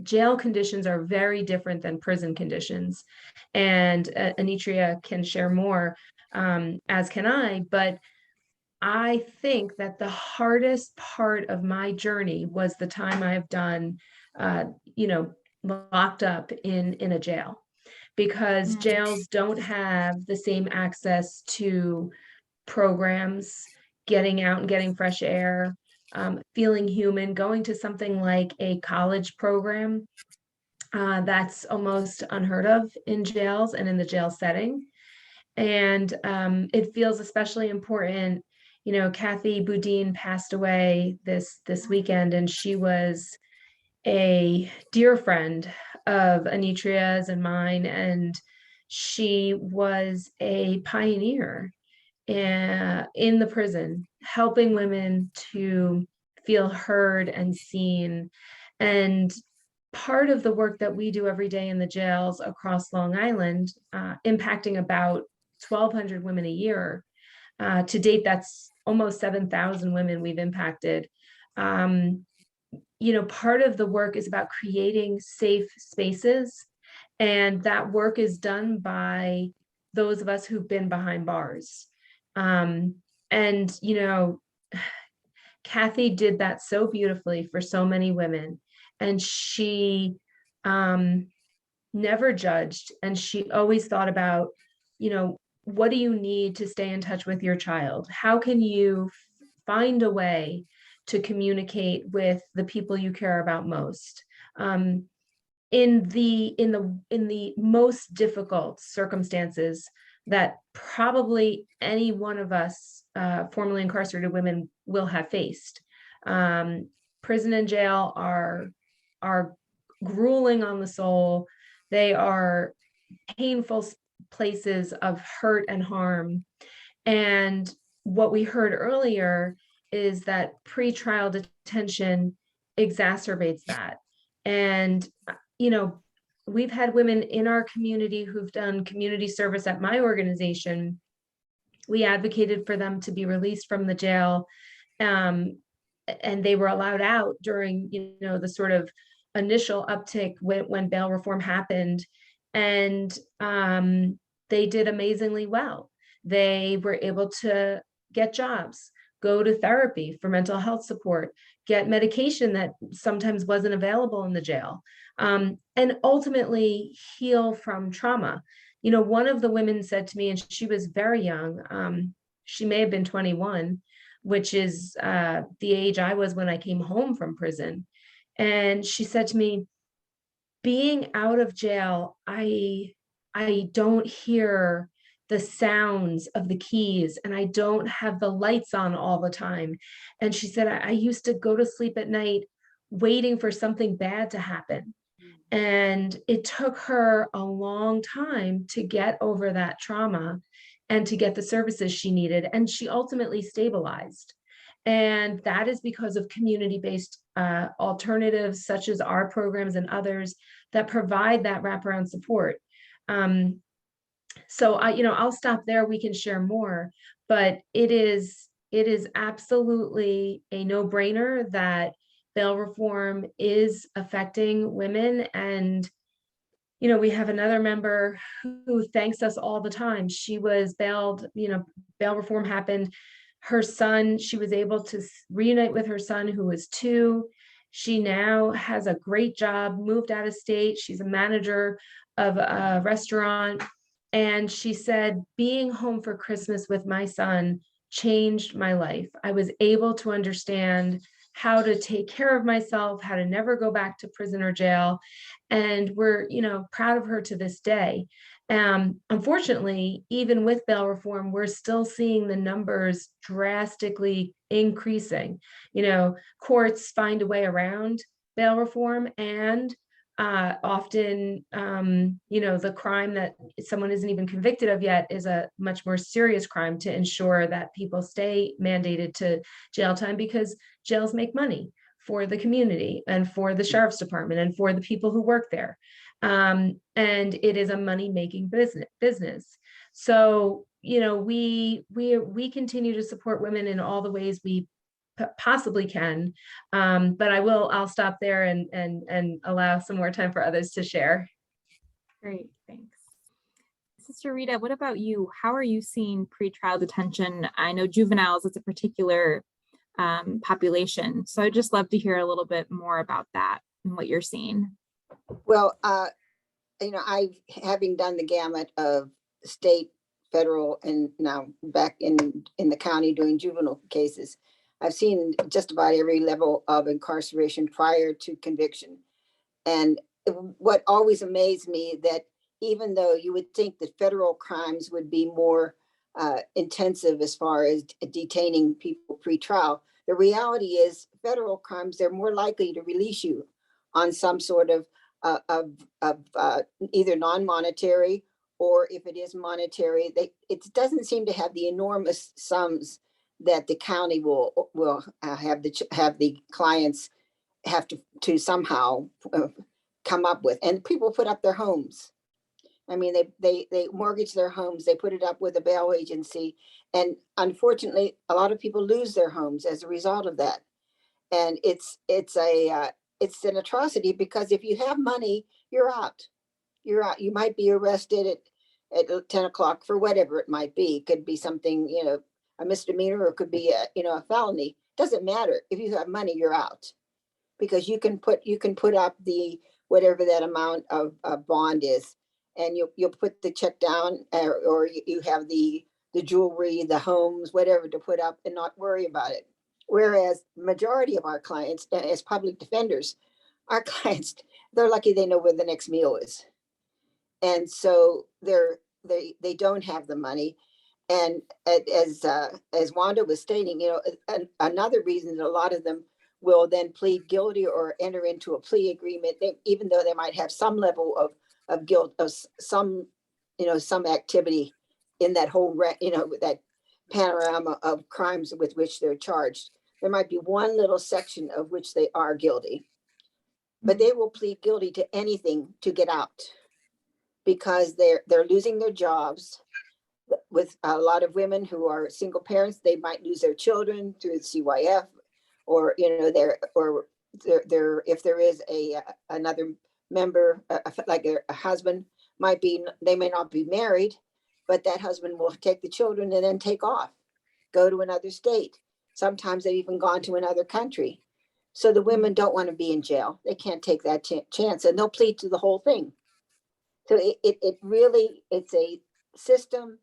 Speaker 7: Jail conditions are very different than prison conditions. And Anitria can share more, as can I, but I think that the hardest part of my journey was the time I've done, locked up in a jail, because jails don't have the same access to programs, getting out and getting fresh air, feeling human, going to something like a college program. That's almost unheard of in jails and in the jail setting. And it feels especially important. Kathy Boudin passed away this weekend, and she was a dear friend of Anitria's and mine. And She was a pioneer in the prison, helping women to feel heard and seen. And part of the work that we do every day in the jails across Long Island, impacting about 1,200 women a year. To date, that's almost 7,000 women we've impacted. Part of the work is about creating safe spaces. And that work is done by those of us who've been behind bars. Kathy did that so beautifully for so many women. And she never judged. And she always thought about, what do you need to stay in touch with your child? How can you find a way to communicate with the people you care about most? In the most difficult circumstances that probably any one of us formerly incarcerated women will have faced. Prison and jail are grueling on the soul. They are painful places of hurt and harm. And what we heard earlier is that pretrial detention exacerbates that. And we've had women in our community who've done community service at my organization. We advocated for them to be released from the jail, and they were allowed out during, the sort of initial uptick when bail reform happened, and they did amazingly well. They were able to get jobs, go to therapy for mental health support, get medication that sometimes wasn't available in the jail, and ultimately heal from trauma. One of the women said to me, and she was very young, she may have been 21, which is the age I was when I came home from prison. And she said to me, being out of jail, I don't hear the sounds of the keys, and I don't have the lights on all the time. And she said, I used to go to sleep at night waiting for something bad to happen. And it took her a long time to get over that trauma and to get the services she needed. And she ultimately stabilized. And that is because of community-based alternatives, such as our programs and others that provide that wraparound support. So I'll stop there. We can share more, but it is absolutely a no-brainer that bail reform is affecting women. And we have another member who thanks us all the time. She was bailed, bail reform happened. Her son, she was able to reunite with her son, who was 2. She now has a great job, moved out of state. She's a manager of a restaurant. And she said, being home for Christmas with my son changed my life. I was able to understand how to take care of myself, how to never go back to prison or jail. And we're, proud of her to this day. Unfortunately, even with bail reform, we're still seeing the numbers drastically increasing. Courts find a way around bail reform, and often, the crime that someone isn't even convicted of yet is a much more serious crime to ensure that people stay mandated to jail time, because jails make money for the community and for the sheriff's department and for the people who work there. And it is a money-making business. So, we continue to support women in all the ways we possibly can. But I'll stop there and allow some more time for others to share.
Speaker 1: Great, thanks. Sister Rita, what about you? How are you seeing pretrial detention? I know juveniles, it's a particular population. So I'd just love to hear a little bit more about that and what you're seeing.
Speaker 3: Well, having done the gamut of state, federal, and now back in the county doing juvenile cases, I've seen just about every level of incarceration prior to conviction. And what always amazed me, that even though you would think that federal crimes would be more intensive as far as detaining people pre-trial, the reality is federal crimes, they're more likely to release you on some sort of either non-monetary or if it is monetary, it doesn't seem to have the enormous sums that the county will have the clients have to somehow come up with. And people put up their homes. I mean, they mortgage their homes, they put it up with a bail agency. And unfortunately, a lot of people lose their homes as a result of that. And it's an atrocity, because if you have money, you're out. You're out. You might be arrested at 10 o'clock for whatever it might be. It could be something, a misdemeanor, or it could be a felony. Doesn't matter. If you have money, you're out, because you can put up the whatever that amount of bond is, and you'll put the check down, or you have the jewelry, the homes, whatever to put up, and not worry about it. Whereas majority of our clients, as public defenders, our clients, they're lucky they know where the next meal is. And so they don't have the money. And as Wanda was stating, another reason that a lot of them will then plead guilty or enter into a plea agreement, even though they might have some level of guilt, of some activity in that whole, that panorama of crimes with which they're charged. There might be one little section of which they are guilty, but they will plead guilty to anything to get out, because they're losing their jobs. With a lot of women who are single parents, they might lose their children through CYF, or if there is another member, like a husband, they may not be married, but that husband will take the children and then take off, go to another state. Sometimes they've even gone to another country. So the women don't want to be in jail. They can't take that chance, and they'll plead to the whole thing. So it really, it's a system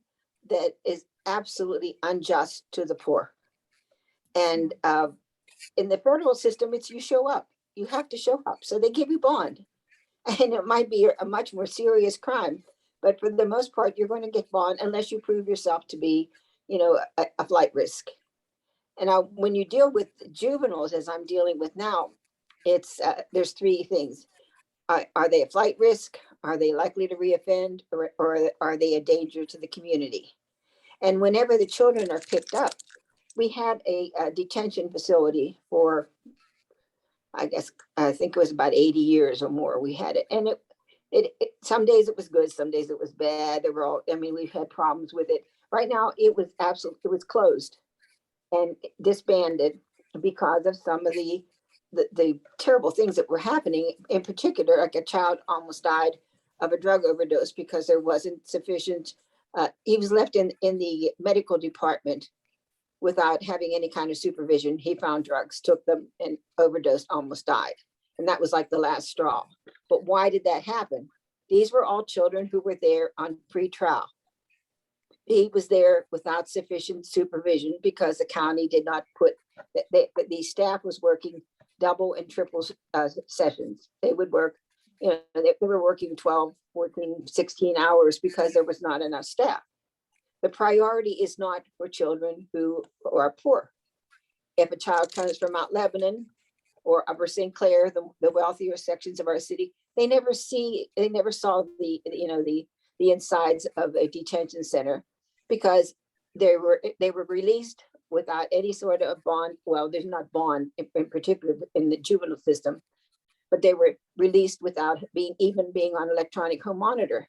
Speaker 3: that is absolutely unjust to the poor. And in the federal system, it's you show up. You have to show up. So they give you bond. And it might be a much more serious crime, but for the most part, you're going to get bond unless you prove yourself to be, a flight risk. And now, when you deal with juveniles, as I'm dealing with now, it's there's three things. Are they a flight risk? Are they likely to reoffend, or are they a danger to the community? And whenever the children are picked up, we had a detention facility for, I think it was about 80 years or more. We had it, and it some days it was good, some days it was bad. We've had problems with it. Right now, it was closed and disbanded because of some of the terrible things that were happening. In particular, like a child almost died of a drug overdose because there wasn't sufficient. He was left in the medical department without having any kind of supervision. He found drugs, took them, and overdosed, almost died. And that was like the last straw. But why did that happen? These were all children who were there on pretrial. He was there without sufficient supervision because the county did not put, the staff was working double and triple sessions. They would work, they were working 12, 14, 16 hours because there was not enough staff. The priority is not for children who are poor. If a child comes from Mount Lebanon or Upper St. Clair, the wealthier sections of our city, they never saw the insides of a detention center, because they were released without any sort of bond. Well, there's not bond in particular in the juvenile system, but they were released without being on electronic home monitor,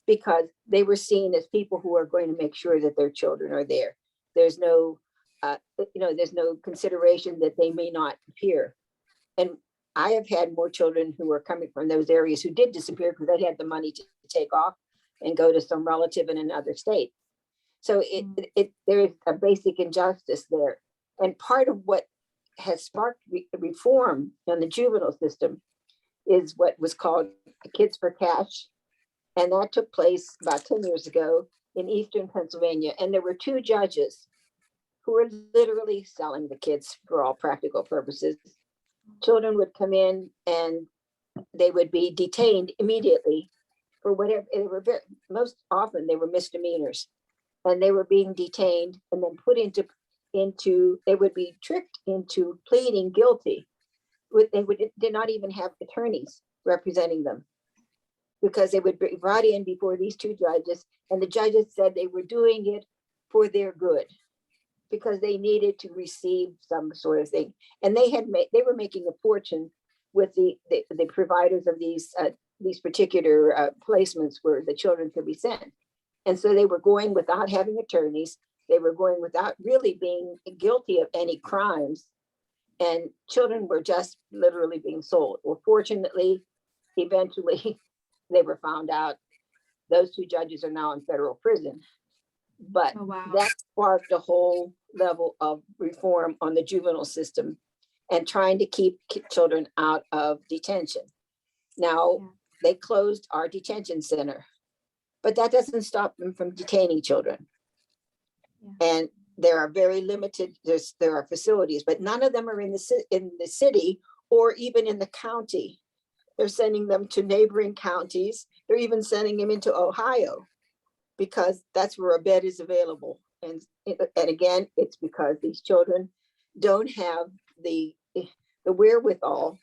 Speaker 3: because they were seen as people who are going to make sure that their children are there. There's no, there's no consideration that they may not appear. And I have had more children who were coming from those areas who did disappear because they had the money to take off and go to some relative in another state. So there is a basic injustice there. And part of what has sparked reform in the juvenile system is what was called Kids for Cash. And that took place about 10 years ago in Eastern Pennsylvania. And there were two judges who were literally selling the kids for all practical purposes. Children would come in and they would be detained immediately for whatever. Most often they were misdemeanors, and they were being detained and then put into they would be tricked into pleading guilty. They did not even have attorneys representing them. because they would be brought in before these two judges, and the judges said they were doing it for their good because they needed to receive some sort of thing. And they were making a fortune with the providers of these particular placements where the children could be sent. And so they were going without having attorneys. They were going without really being guilty of any crimes. And children were just literally being sold. Well, fortunately, eventually they were found out. Those two judges are now in federal prison. But
Speaker 1: Oh, wow.
Speaker 3: that sparked a whole level of reform on the juvenile system and trying to keep children out of detention. Now, they closed our detention center, but that doesn't stop them from detaining children. And there are very limited, there are facilities, but none of them are in the city or even in the county. They're sending them to neighboring counties. They're even sending them into Ohio because that's where a bed is available. And again, it's because these children don't have the wherewithal.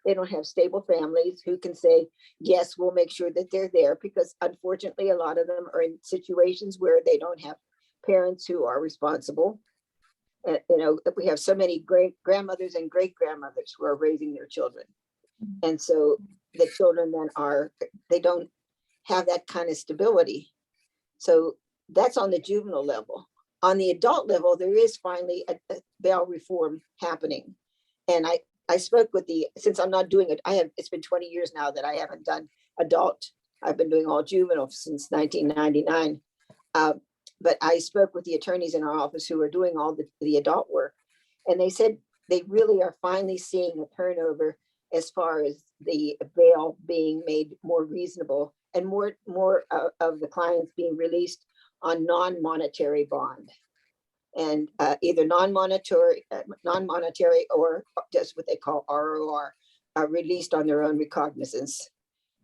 Speaker 3: They don't have stable families who can say, yes, we'll make sure that they're there, because unfortunately, a lot of them are in situations where they don't have parents who are responsible. And, we have so many great grandmothers and great grandmothers who are raising their children. And so the children then they don't have that kind of stability. So that's on the juvenile level. On the adult level, there is finally a bail reform happening. And I spoke with since I'm not doing it, it's been 20 years now that I haven't done adult. I've been doing all juvenile since 1999. But I spoke with the attorneys in our office who are doing all the adult work. And they said they really are finally seeing a turnover as far as the bail being made more reasonable and more of the clients being released on non-monetary bond. And either non-monetary or just what they call ROR, released on their own recognizance.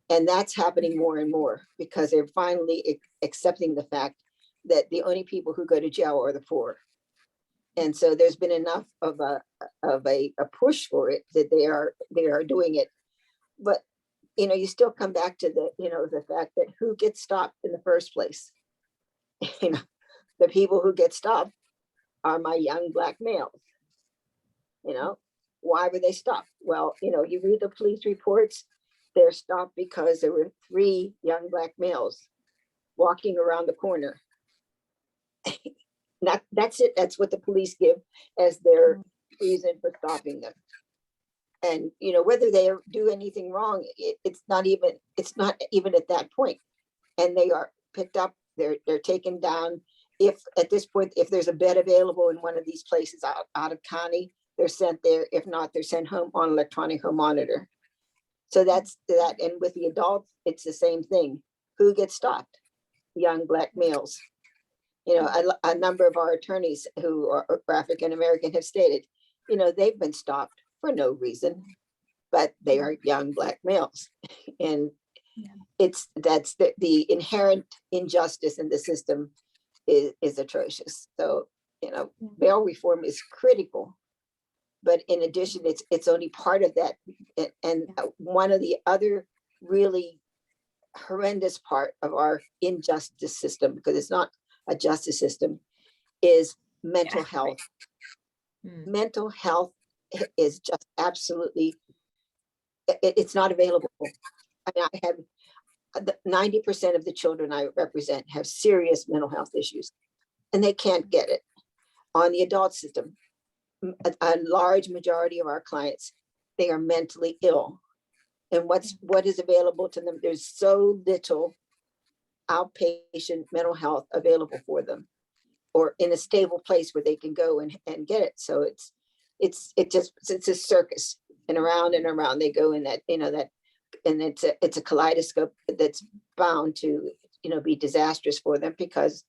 Speaker 3: And that's happening more and more because they're finally accepting the fact that the only people who go to jail are the poor. And so there's been enough of a push for it that they are doing it. But you still come back to the fact that who gets stopped in the first place? The people who get stopped are my young Black males. Why were they stopped? Well, you read the police reports, they're stopped because there were 3 young Black males walking around the corner. That's it. That's what the police give as their reason for stopping them. And whether they do anything wrong, it's not even at that point. And they are picked up. They're taken down. If at this point, if there's a bed available in one of these places out of county, they're sent there. If not, they're sent home on electronic home monitor. So that's that. And with the adults, it's the same thing. Who gets stopped? Young Black males. A number of our attorneys who are African American have stated, they've been stopped for no reason, but they are young Black males. And that's the inherent injustice in the system is atrocious. So, bail reform is critical, but in addition, it's only part of that. And one of the other really horrendous part of our injustice system, because it's not a justice system, is mental health. Mental health is just absolutely, it's not available. I mean, I have 90% of the children I represent have serious mental health issues, and they can't get it. On the adult system, a large majority of our clients, they are mentally ill. And what is available to them? There's so little outpatient mental health available for them, or in a stable place where they can go and get it. So it's a circus, and around they go in that, and it's a kaleidoscope that's bound to, be disastrous for them because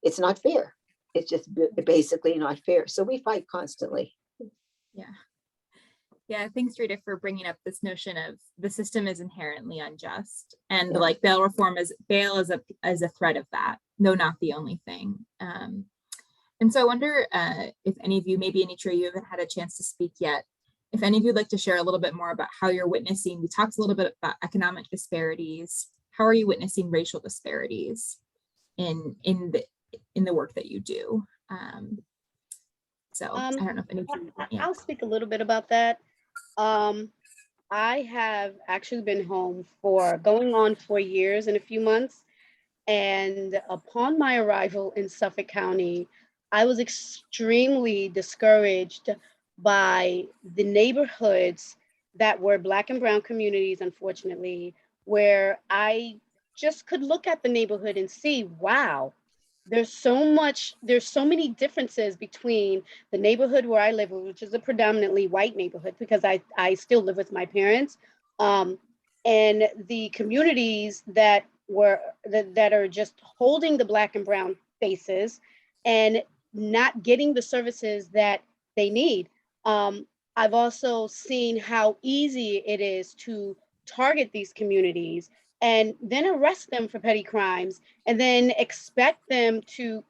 Speaker 3: it's not fair. It's just basically not fair. So we fight constantly.
Speaker 1: Yeah, thanks, Rita, for bringing up this notion of the system is inherently unjust, and like bail reform is a threat of that, though not the only thing. And so I wonder if any of you, maybe Anitria, you haven't had a chance to speak yet, if any of you would like to share a little bit more about how you're witnessing. We talked a little bit about economic disparities how are you witnessing racial disparities in the work that you do? So I don't know if anything. Yeah.
Speaker 8: I'll speak a little bit about that. I have actually been home for going on 4 years and a few months. And upon my arrival in Suffolk County, I was extremely discouraged by the neighborhoods that were Black and brown communities, unfortunately, where I just could look at the neighborhood and see, wow, there's so many differences between the neighborhood where I live, which is a predominantly white neighborhood because I still live with my parents, and the communities that are just holding the Black and brown faces and not getting the services that they need. I've also seen how easy it is to target these communities and then arrest them for petty crimes and then expect them to,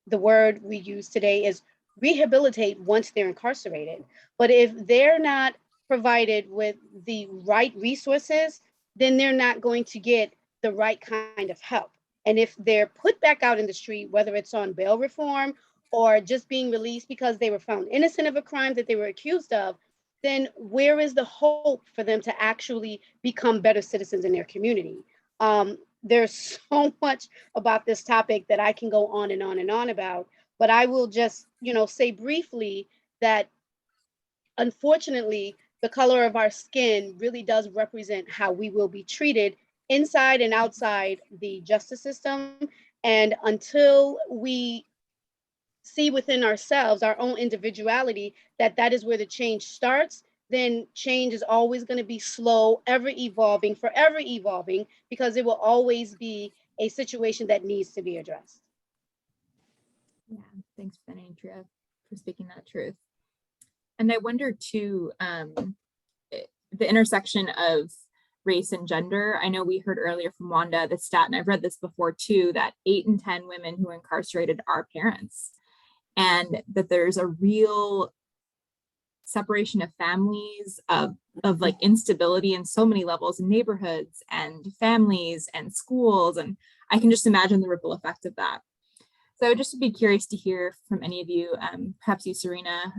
Speaker 8: the word we use today is rehabilitate once they're incarcerated. But if they're not provided with the right resources, then they're not going to get the right kind of help. And if they're put back out in the street, whether it's on bail reform or just being released because they were found innocent of a crime that they were accused of, then where is the hope for them to actually become better citizens in their community? There's so much about this topic that I can go on and on and on about, but I will just, say briefly that unfortunately, the color of our skin really does represent how we will be treated inside and outside the justice system. And until we see within ourselves, our own individuality, that is where the change starts, then change is always going to be slow, forever evolving, because it will always be a situation that needs to be addressed.
Speaker 1: Yeah, thanks, Anitria, for speaking that truth. And I wonder too, the intersection of race and gender. I know we heard earlier from Wanda the stat, and I've read this before too, that 8 in 10 women who are incarcerated are parents, and that there's a real separation of families, of like instability in so many levels in neighborhoods and families and schools. And I can just imagine the ripple effect of that. So I would just be curious to hear from any of you, perhaps you, Serena,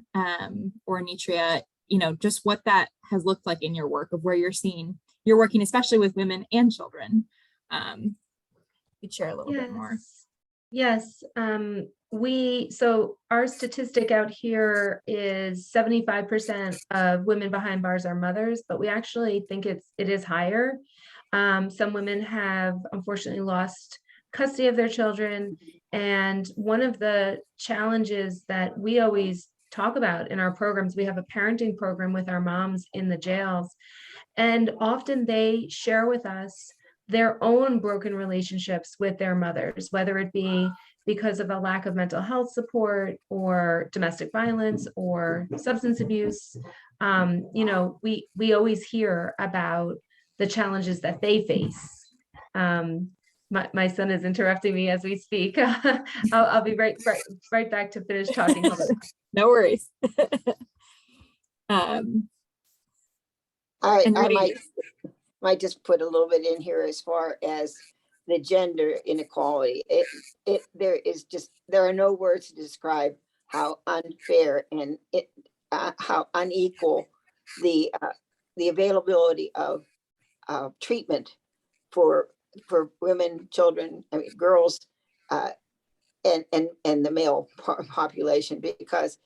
Speaker 1: or Anitria, just what that has looked like in your work, of where you're working, especially with women and children. You'd share a little bit more.
Speaker 7: Yes. So our statistic out here is 75% of women behind bars are mothers, but we actually think it is higher. Some women have unfortunately lost custody of their children. And one of the challenges that we always talk about in our programs, we have a parenting program with our moms in the jails, and often they share with us their own broken relationships with their mothers, whether it be because of a lack of mental health support or domestic violence or substance abuse. We always hear about the challenges that they face. My son is interrupting me as we speak. I'll be right back to finish talking.
Speaker 1: No worries.
Speaker 3: I might just put a little bit in here as far as the gender inequality. There are no words to describe how unfair and how unequal the availability of treatment for women, children, girls, and the male population, because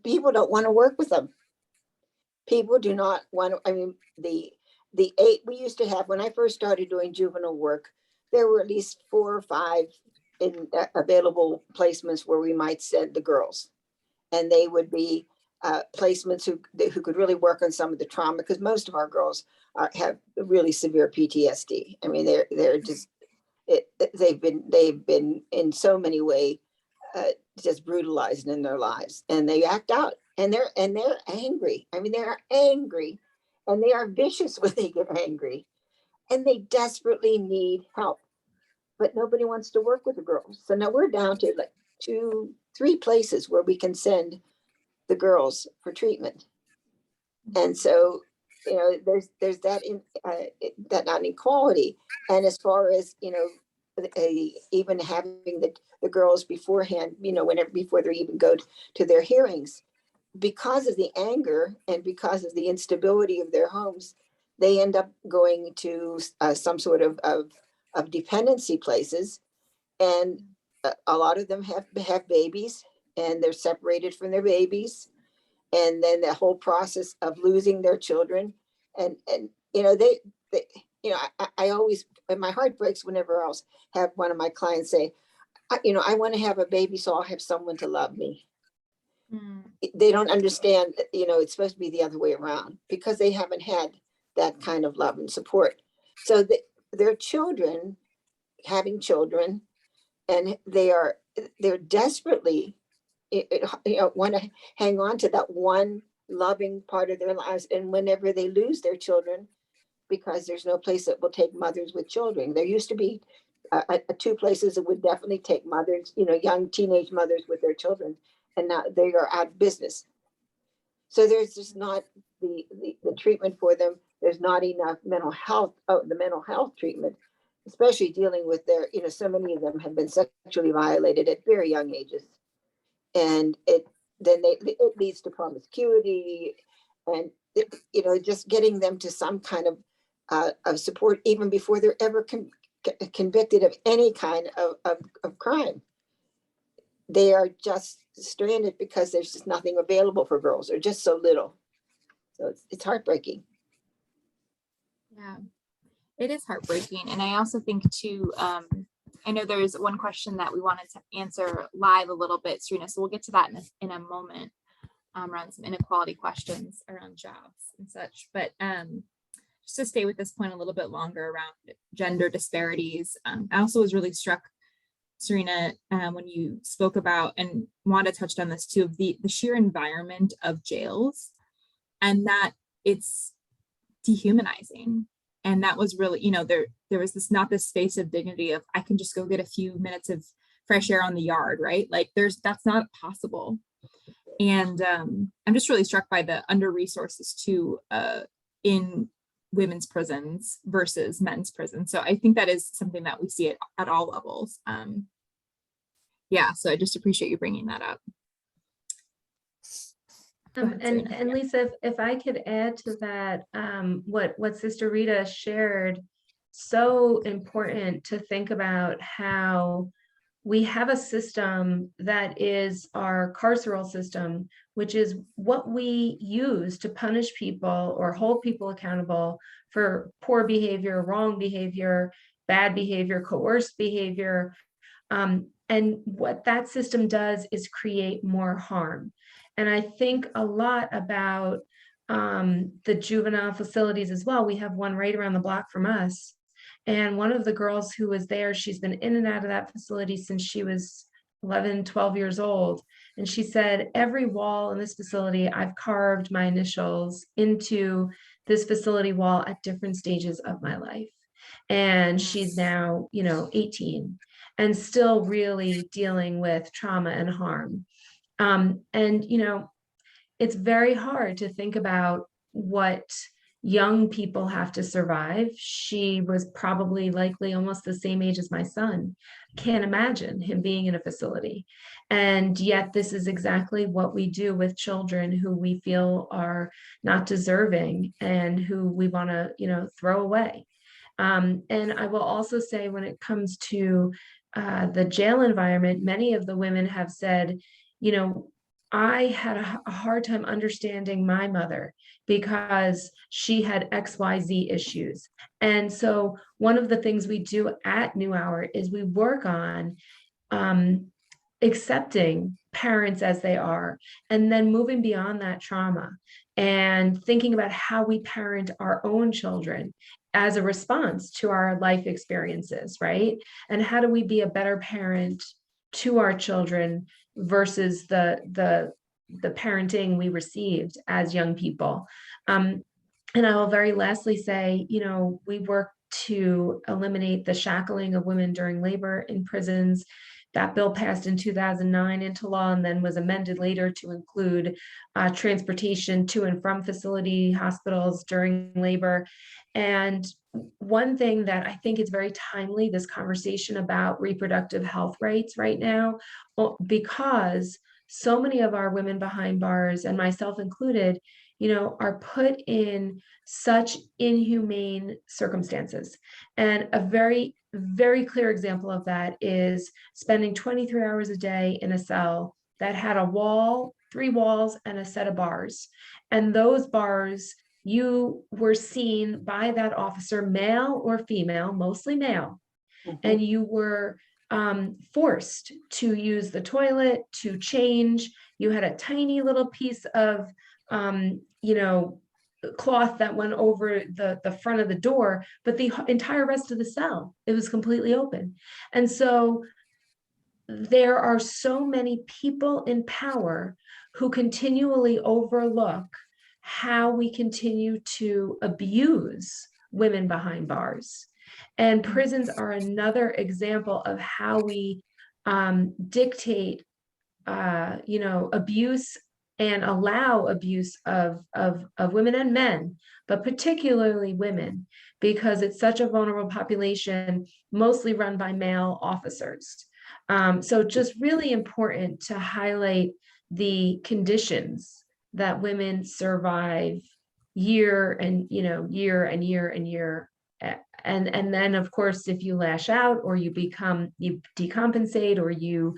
Speaker 3: people don't want to work with them. People do not want to. The 8 we used to have when I first started doing juvenile work, there were at least 4 or 5 in available placements where we might send the girls, and they would be placements who could really work on some of the trauma, because most of our girls have really severe PTSD. They're just they've been in so many ways just brutalized in their lives, and they act out, and they're angry. They're angry, and they are vicious when they get angry, and they desperately need help, but nobody wants to work with the girls. So now we're down to like 2-3 places where we can send the girls for treatment. And so you know, there's that that inequality. And as far as, you know, even having the girls beforehand, you know, before they even go to their hearings, because of the anger and because of the instability of their homes, they end up going to some sort of dependency places. And a lot of them have babies, and they're separated from their babies. And then the whole process of losing their children. And you know, they you know, I always, and my heart breaks whenever I'll have one of my clients say, you know, I want to have a baby so I'll have someone to love me. They don't understand that, you know, it's supposed to be the other way around, because they haven't had that kind of love and support. So their children having children, and they're desperately, you know, want to hang on to that one loving part of their lives. And whenever they lose their children, because there's no place that will take mothers with children. There used to be two places that would definitely take mothers, you know, young teenage mothers with their children, and now they are out of business. So there's just not the treatment for them. There's not enough mental health, the mental health treatment, especially dealing with their, you know, so many of them have been sexually violated at very young ages. And it leads to promiscuity, and you know, just getting them to some kind of support even before they're ever convicted of any kind of crime. They are just stranded because there's just nothing available for girls, or just so little. So it's heartbreaking.
Speaker 1: Yeah, it is heartbreaking. And I also think too, I know there's one question that we wanted to answer live a little bit, Serena, so we'll get to that in a moment, around some inequality questions around jobs and such. But just to stay with this point a little bit longer around gender disparities, I also was really struck, Serena, when you spoke about, and Wanda touched on this too, of the sheer environment of jails, and that it's dehumanizing. And that was really, you know, there was this space of dignity of, I can just go get a few minutes of fresh air on the yard, right? Like that's not possible. And I'm just really struck by the under resources too, in women's prisons versus men's prisons. So I think that is something that we see at all levels. Yeah, so I just appreciate you bringing that up.
Speaker 7: And Lisa, if I could add to that, what Sister Rita shared, so important to think about how we have a system that is our carceral system, which is what we use to punish people or hold people accountable for poor behavior, wrong behavior, bad behavior, coerced behavior. And what that system does is create more harm. And I think a lot about the juvenile facilities as well. We have one right around the block from us. And one of the girls who was there, she's been in and out of that facility since she was 11, 12 years old. And she said, every wall in this facility, I've carved my initials into this facility wall at different stages of my life. And she's now, 18 and still really dealing with trauma and harm. And it's very hard to think about what young people have to survive. She was probably likely almost the same age as my son. Can't imagine him being in a facility. And yet this is exactly what we do with children who we feel are not deserving and who we want to, throw away. And I will also say, when it comes to the jail environment, many of the women have said, I had a hard time understanding my mother because she had XYZ issues. And so one of the things we do at New Hour is we work on accepting parents as they are, and then moving beyond that trauma and thinking about how we parent our own children as a response to our life experiences, right? And how do we be a better parent to our children versus the parenting we received as young people. And I will very lastly say, we work to eliminate the shackling of women during labor in prisons That bill passed in 2009 into law and then was amended later to include transportation to and from facility hospitals during labor. And one thing that I think is very timely, this conversation about reproductive health rights right now, because so many of our women behind bars, and myself included, are put in such inhumane circumstances. And a very, very clear example of that is spending 23 hours a day in a cell that had a wall, 3 walls, and a set of bars. And those bars, you were seen by that officer, male or female, mostly male, and you were forced to use the toilet, to change. You had a tiny little piece of, cloth that went over the front of the door, but the entire rest of the cell, it was completely open. And so there are so many people in power who continually overlook how we continue to abuse women behind bars. And prisons are another example of how we dictate, abuse and allow abuse of women and men, but particularly women, because it's such a vulnerable population, mostly run by male officers. So just really important to highlight the conditions that women survive year and year. And then, of course, if you lash out or you decompensate or you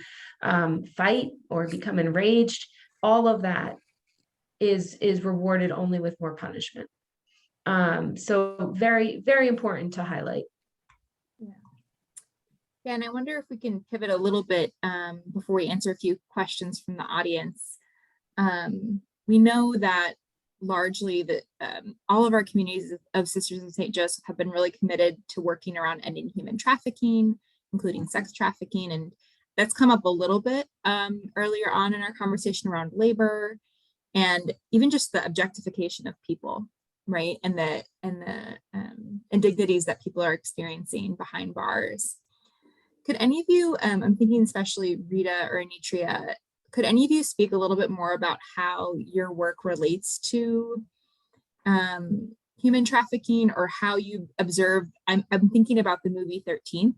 Speaker 7: fight or become enraged, all of that is rewarded only with more punishment. So very, very important to highlight.
Speaker 1: Yeah, and I wonder if we can pivot a little bit before we answer a few questions from the audience. We know that largely that all of our communities of Sisters of St. Joseph have been really committed to working around ending human trafficking, including sex trafficking, and that's come up a little bit earlier on in our conversation around labor and even just the objectification of people, right? And the indignities that people are experiencing behind bars. Could any of you, I'm thinking especially Rita or Anitria, could any of you speak a little bit more about how your work relates to human trafficking or how you observe? I'm thinking about the movie 13th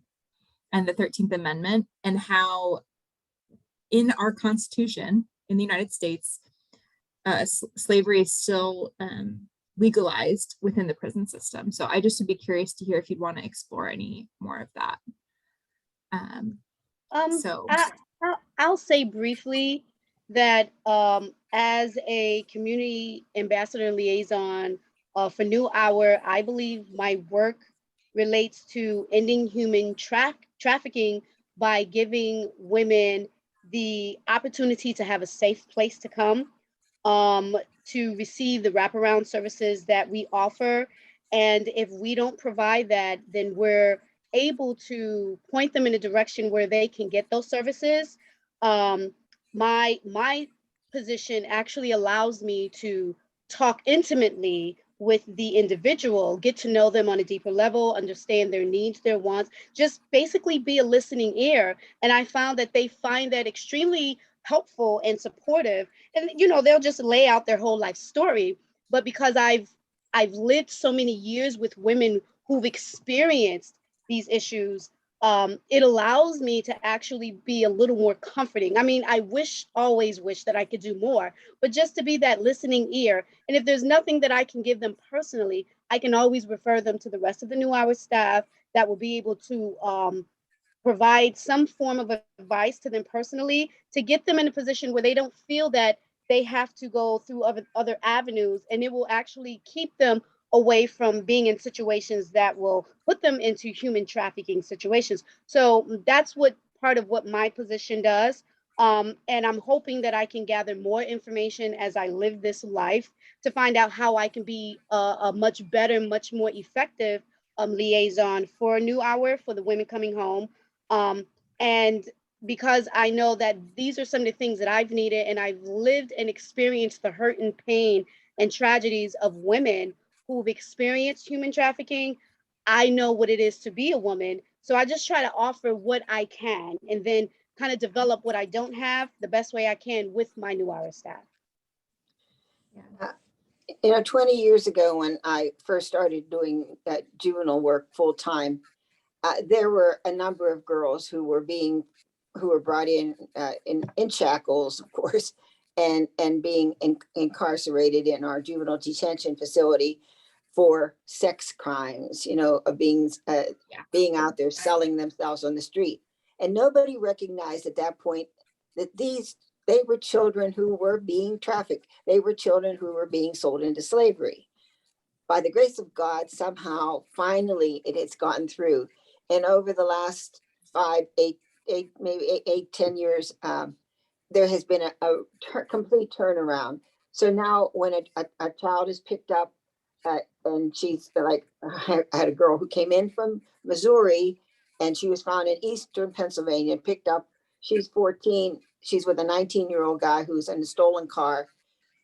Speaker 1: and the 13th Amendment and how in our Constitution in the United States, slavery is still legalized within the prison system. So I just would be curious to hear if you'd want to explore any more of that.
Speaker 8: I'll say briefly that as a community ambassador liaison for New Hour, I believe my work relates to ending human trafficking by giving women the opportunity to have a safe place to come, to receive the wraparound services that we offer. And if we don't provide that, then we're able to point them in a direction where they can get those services. My position actually allows me to talk intimately with the individual, get to know them on a deeper level, understand their needs, their wants, just basically be a listening ear. And I found that they find that extremely helpful and supportive. And they'll just lay out their whole life story. But because I've lived so many years with women who've experienced these issues, it allows me to actually be a little more comforting. I mean, I always wish that I could do more, but just to be that listening ear. And if there's nothing that I can give them personally, I can always refer them to the rest of the New Hour staff that will be able to provide some form of advice to them personally to get them in a position where they don't feel that they have to go through other avenues, and it will actually keep them away from being in situations that will put them into human trafficking situations. So that's what part of what my position does. And I'm hoping that I can gather more information as I live this life to find out how I can be a much better, much more effective liaison for New Hour, for the women coming home. And because I know that these are some of the things that I've needed, and I've lived and experienced the hurt and pain and tragedies of women who've experienced human trafficking. I know what it is to be a woman. So I just try to offer what I can, and then kind of develop what I don't have the best way I can with my New Ara staff.
Speaker 3: 20 years ago when I first started doing juvenile work full time, there were a number of girls who were brought in shackles, of course, and being incarcerated in our juvenile detention facility for sex crimes, of being out there selling themselves on the street. And nobody recognized at that point that they were children who were being trafficked. They were children who were being sold into slavery. By the grace of God, somehow, finally, it has gotten through. And over the last 5, 8, maybe 8, 10 years, there has been a complete turnaround. So now when a child is picked up, and she's like, I had a girl who came in from Missouri, and she was found in Eastern Pennsylvania and picked up. She's 14. She's with a 19-year-old guy who's in a stolen car.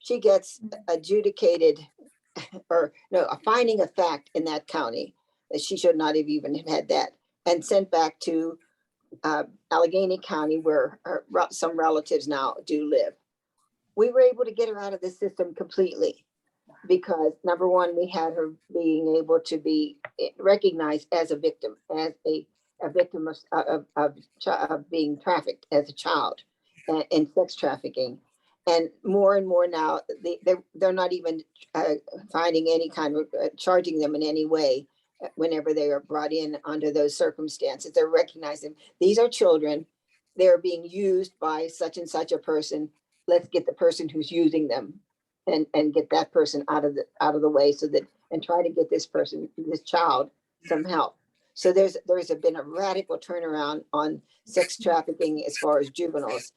Speaker 3: She gets adjudicated, a finding of fact in that county that she should not have even had that, and sent back to Allegheny County, where some relatives now do live. We were able to get her out of the system completely because, number one, we had her being able to be recognized as a victim, as a victim of being trafficked as a child in sex trafficking. And more now, they're not even finding any kind of charging them in any way whenever they are brought in under those circumstances. They're recognizing these are children. They're being used by such and such a person. Let's get the person who's using them and get that person out of the way, so that, and try to get this child some help. So there's been a radical turnaround on sex trafficking as far as juveniles.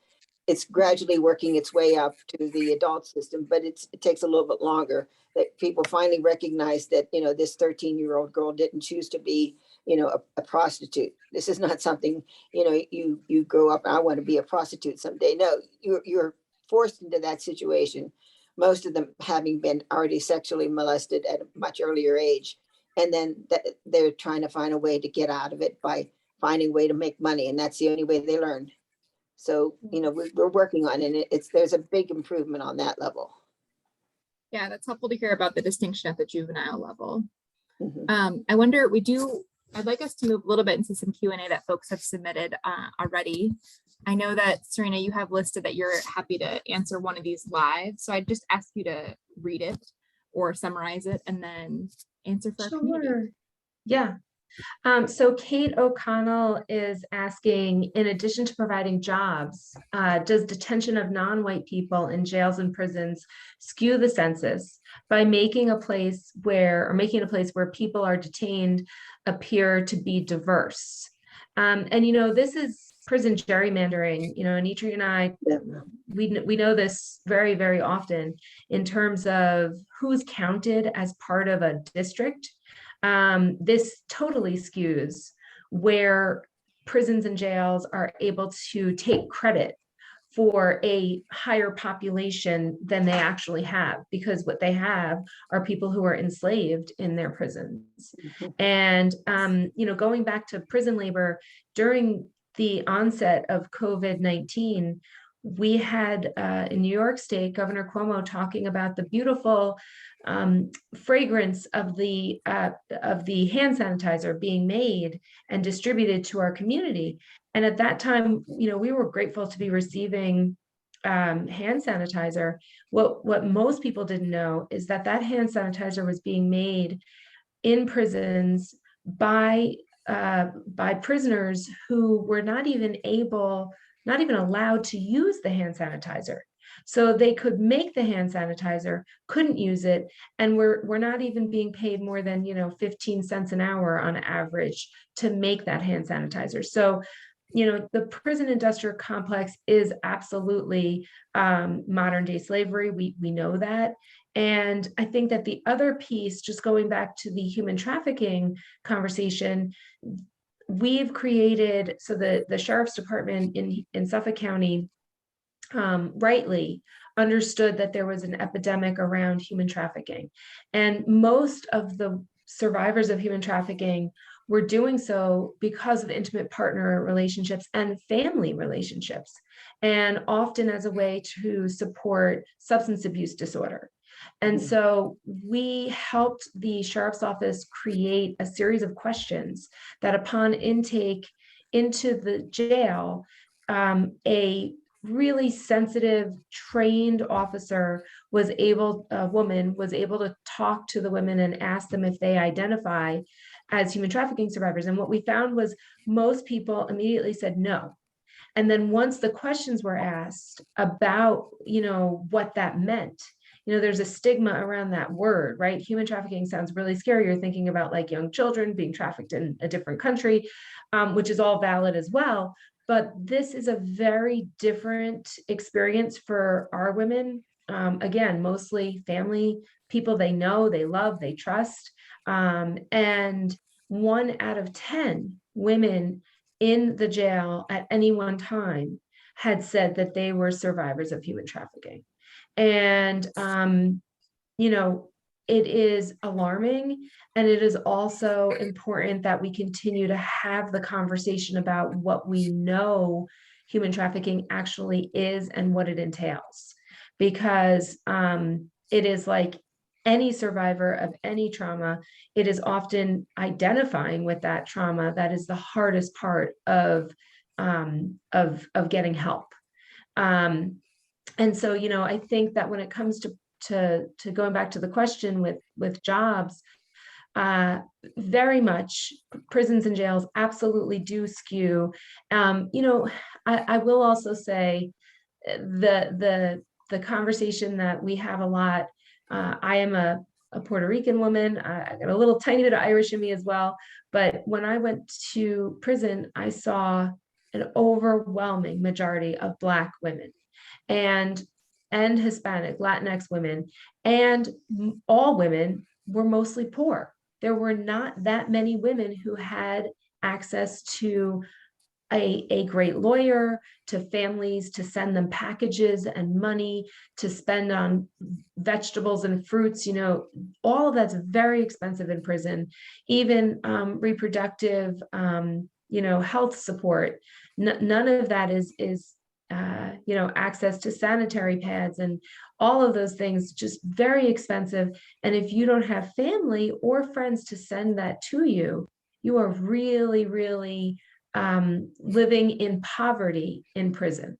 Speaker 3: It's gradually working its way up to the adult system, but it takes a little bit longer that people finally recognize that, this 13-year-old girl didn't choose to be, a prostitute. This is not something, you grow up, I want to be a prostitute someday. No, you're forced into that situation. Most of them having been already sexually molested at a much earlier age. And then they're trying to find a way to get out of it by finding a way to make money. And that's the only way they learn. So, we're working on it. There's a big improvement on that level.
Speaker 1: Yeah, that's helpful to hear about the distinction at the juvenile level.
Speaker 3: Mm-hmm.
Speaker 1: I wonder, I'd like us to move a little bit into some Q&A that folks have submitted already. I know that, Serena, you have listed that you're happy to answer one of these live. So I'd just ask you to read it or summarize it and then answer for our community.
Speaker 7: Yeah. So Kate O'Connell is asking, in addition to providing jobs, does detention of non-white people in jails and prisons skew the census by making a place where people are detained appear to be diverse? And this is prison gerrymandering. Anitria and I, we know this very, very often in terms of who's counted as part of a district. This totally skews where prisons and jails are able to take credit for a higher population than they actually have, because what they have are people who are enslaved in their prisons. And, going back to prison labor, during the onset of COVID-19, we had in New York State, Governor Cuomo talking about the beautiful fragrance of the hand sanitizer being made and distributed to our community. And at that time, we were grateful to be receiving hand sanitizer. What most people didn't know is that hand sanitizer was being made in prisons by prisoners who were not even allowed to use the hand sanitizer. So they could make the hand sanitizer, couldn't use it, and we're not even being paid more than 15 cents an hour on average to make that hand sanitizer. So the prison industrial complex is absolutely modern day slavery. We know that. And I think that the other piece, just going back to the human trafficking conversation, we've created, so the sheriff's department in Suffolk County rightly understood that there was an epidemic around human trafficking. And most of the survivors of human trafficking we're doing so because of intimate partner relationships and family relationships, and often as a way to support substance abuse disorder. And so we helped the sheriff's office create a series of questions that upon intake into the jail, a really sensitive, trained officer a woman was able to talk to the women and ask them if they identify as human trafficking survivors. And what we found was most people immediately said no. And then once the questions were asked about, what that meant, there's a stigma around that word, right? Human trafficking sounds really scary. You're thinking about like young children being trafficked in a different country, which is all valid as well. But this is a very different experience for our women. Again, mostly family, people they know, they love, they trust. And 1 out of 10 women in the jail at any one time had said that they were survivors of human trafficking. And, it is alarming, and it is also important that we continue to have the conversation about what we know human trafficking actually is and what it entails. Because it is like any survivor of any trauma, it is often identifying with that trauma that is the hardest part of getting help. And so, I think that when it comes to going back to the question with jobs, very much prisons and jails absolutely do skew. I will also say the conversation that we have a lot. I am a Puerto Rican woman. I got a little tiny bit of Irish in me as well. But when I went to prison, I saw an overwhelming majority of Black women and Hispanic, Latinx women, and all women were mostly poor. There were not that many women who had access to a great lawyer, to families to send them packages and money to spend on vegetables and fruits. All of that's very expensive in prison. Even reproductive, health support. None of that is access to sanitary pads and all of those things, just very expensive. And if you don't have family or friends to send that to you, you are really, really living in poverty in prison.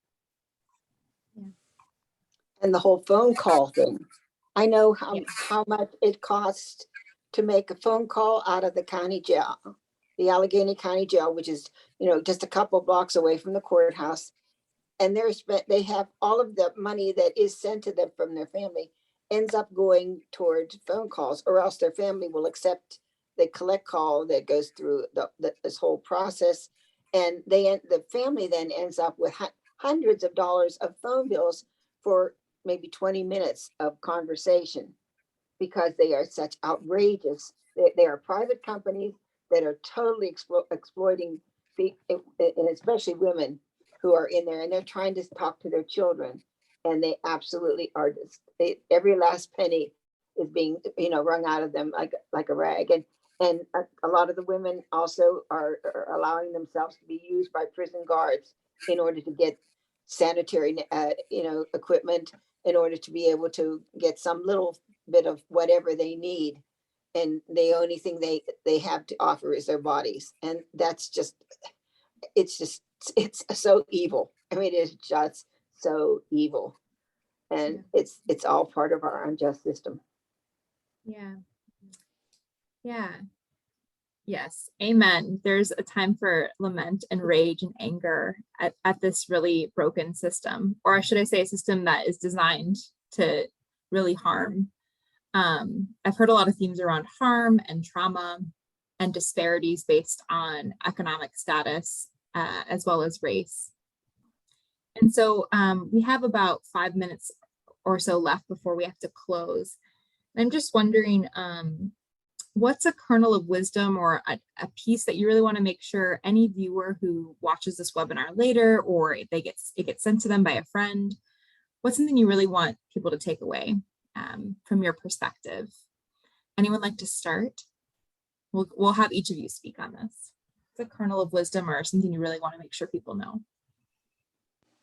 Speaker 3: And the whole phone call thing. I know how much it costs to make a phone call out of the county jail, the Allegheny County Jail, which is, just a couple blocks away from the courthouse. And they have all of the money that is sent to them from their family ends up going towards phone calls, or else their family will accept the collect call that goes through this whole process. And the family then ends up with hundreds of dollars of phone bills for maybe 20 minutes of conversation, because they are such outrageous. They are private companies that are totally exploiting, and especially women who are in there, and they're trying to talk to their children, and they absolutely are just, every last penny is being, wrung out of them like a rag. And a lot of the women also are allowing themselves to be used by prison guards in order to get sanitary, equipment, in order to be able to get some little bit of whatever they need. And the only thing they have to offer is their bodies. And that's just, it's so evil. I mean, it's just so evil. And it's all part of our unjust system.
Speaker 1: Yeah. Yes. Amen. There's a time for lament and rage and anger at this really broken system, or should I say a system that is designed to really harm. I've heard a lot of themes around harm and trauma and disparities based on economic status, as well as race. And so we have about 5 minutes or so left before we have to close. I'm just wondering, what's a kernel of wisdom or a piece that you really want to make sure any viewer who watches this webinar later, or it gets sent to them by a friend, what's something you really want people to take away from your perspective? Anyone like to start? we'll have each of you speak on this. It's a kernel of wisdom or something you really want to make sure people know.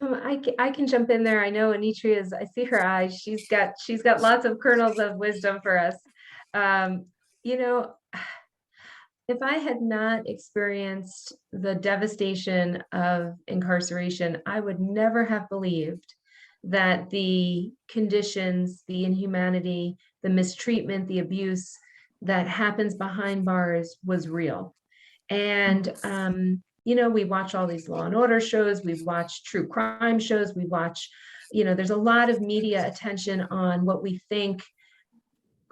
Speaker 7: I can jump in there. I know Anitria I see her eyes. She's got lots of kernels of wisdom for us. You know, if I had not experienced the devastation of incarceration, I would never have believed that the conditions, the inhumanity, the mistreatment, the abuse that happens behind bars was real. And, you know, we watch all these Law and Order shows, we watch true crime shows, we watch, you know, there's a lot of media attention on what we think,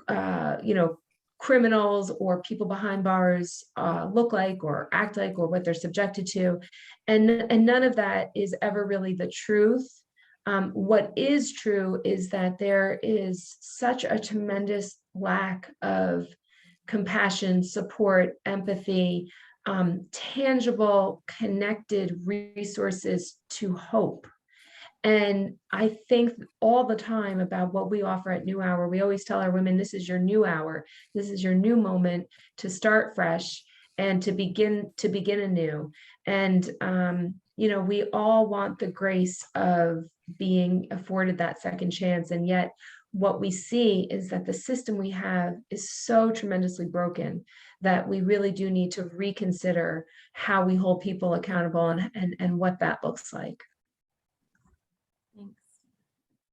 Speaker 7: you know, criminals or people behind bars look like or act like, or what they're subjected to. And none of that is ever really the truth. What is true is that there is such a tremendous lack of compassion, support, empathy, tangible, connected resources to hope. And I think all the time about what we offer at New Hour. We always tell our women, this is your new hour. This is your new moment to start fresh and to begin anew. And, you know, we all want the grace of being afforded that second chance. And yet what we see is that the system we have is so tremendously broken that we really do need to reconsider how we hold people accountable and what that looks like.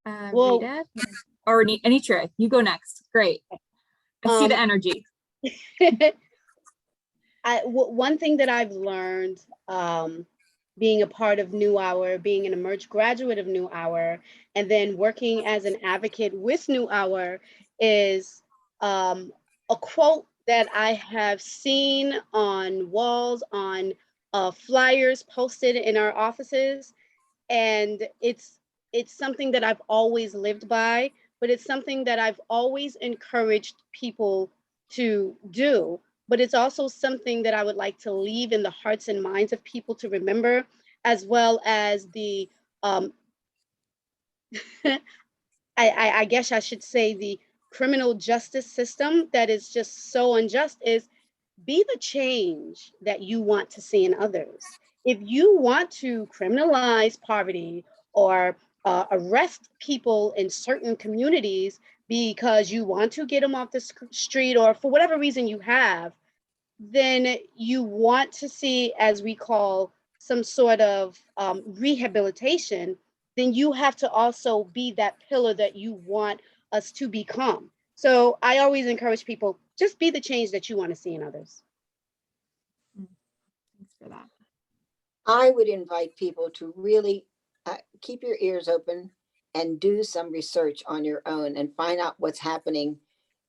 Speaker 1: Thanks.
Speaker 8: Well-
Speaker 1: Rita or Anitria, you go next. Great. I see the energy.
Speaker 8: One thing that I've learned being a part of New Hour, being an emerged graduate of New Hour, and then working as an advocate with New Hour is a quote that I have seen on walls, on flyers posted in our offices. And it's something that I've always lived by, but it's something that I've always encouraged people to do. But it's also something that I would like to leave in the hearts and minds of people to remember, as well as the, I guess I should say the criminal justice system that is just so unjust, is be the change that you want to see in others. If you want to criminalize poverty or arrest people in certain communities because you want to get them off the street or for whatever reason you have, then you want to see, as we call, some sort of rehabilitation, then you have to also be that pillar that you want us to become. So I always encourage people, just be the change that you want to see in others.
Speaker 1: Thanks for that.
Speaker 3: I would invite people to really keep your ears open and do some research on your own and find out what's happening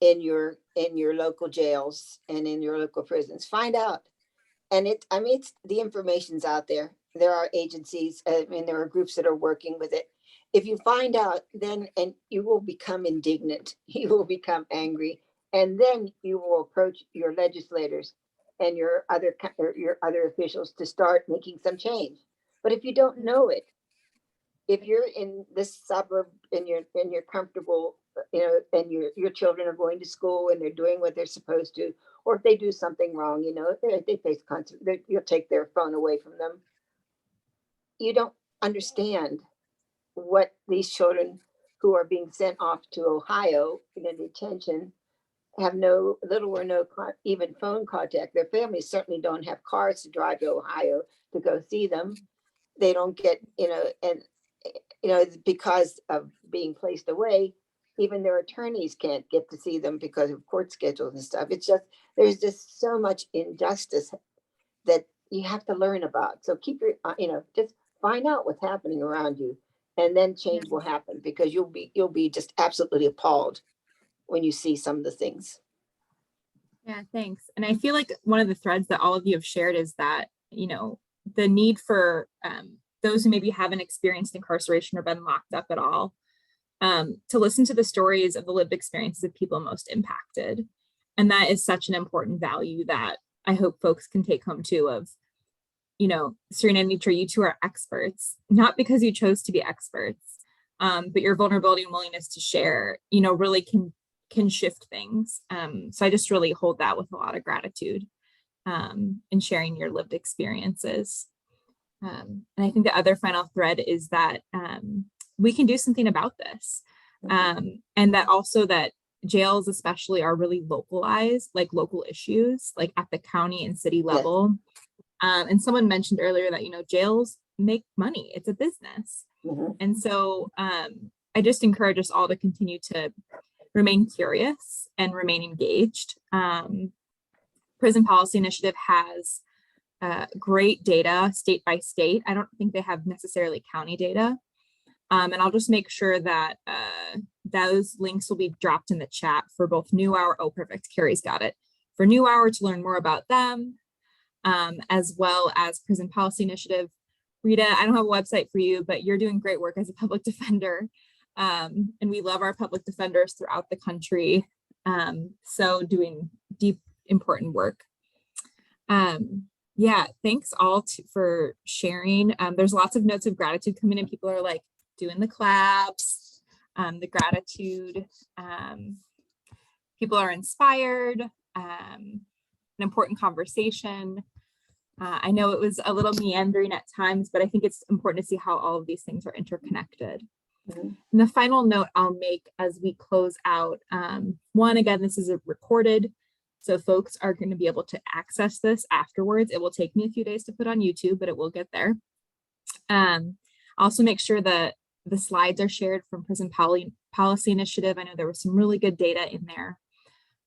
Speaker 3: in your local jails and in your local prisons. Find out. And it's the information's out there. There are agencies, there are groups that are working with it. If you find out, then and you will become indignant, you will become angry, and then you will approach your legislators and your other officials to start making some change. But if you don't know it, if you're in this suburb and you're comfortable, and your children are going to school and they're doing what they're supposed to, or if they do something wrong, they face consequences, you'll take their phone away from them. You don't understand what these children who are being sent off to Ohio in a detention have little or no even phone contact. Their families certainly don't have cars to drive to Ohio to go see them. They don't get, because of being placed away, even their attorneys can't get to see them because of court schedules and stuff. It's just, there's just so much injustice that you have to learn about. So keep your, just find out what's happening around you, and then change will happen, because you'll be just absolutely appalled when you see some of the things.
Speaker 1: Yeah, thanks. And I feel like one of the threads that all of you have shared is that, the need for those who maybe haven't experienced incarceration or been locked up at all, to listen to the stories of the lived experiences of people most impacted. And that is such an important value that I hope folks can take home too, of, Serena and Anitria, you two are experts, not because you chose to be experts, but your vulnerability and willingness to share, really can can shift things. So I just really hold that with a lot of gratitude in sharing your lived experiences. And I think the other final thread is that we can do something about this. And that also that jails especially are really localized, like local issues, like at the county and city level. And someone mentioned earlier that, you know, jails make money. It's a business. And so I just encourage us all to continue to remain curious and remain engaged. Prison Policy Initiative has great data state by state. I don't think they have necessarily county data. And I'll just make sure that those links will be dropped in the chat for both New Hour. Oh, perfect. Carrie's got it. For New Hour to learn more about them, as well as Prison Policy Initiative. Rita, I don't have a website for you, but you're doing great work as a public defender. And we love our public defenders throughout the country. So doing deep, important work. Yeah, thanks all for sharing. There's lots of notes of gratitude coming in. People are like doing the claps, the gratitude. People are inspired, an important conversation. I know it was a little meandering at times, but I think it's important to see how all of these things are interconnected. And the final note I'll make as we close out, one, again, this is recorded, so folks are going to be able to access this afterwards. It will take me a few days to put on YouTube, but it will get there. Also make sure that the slides are shared from Prison Policy Initiative. I know there was some really good data in there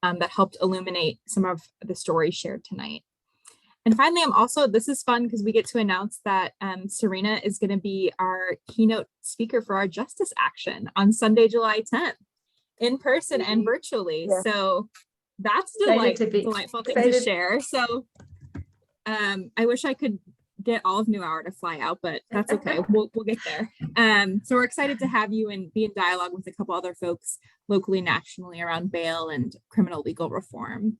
Speaker 1: that helped illuminate some of the stories shared tonight. And finally, this is fun because we get to announce that Serena is going to be our keynote speaker for our Justice Action on Sunday, July 10th, in person and virtually. Yeah. So that's delightful thing to share. So I wish I could get all of New Hour to fly out, but that's okay. We'll get there. So we're excited to have you and be in dialogue with a couple other folks locally, nationally around bail and criminal legal reform.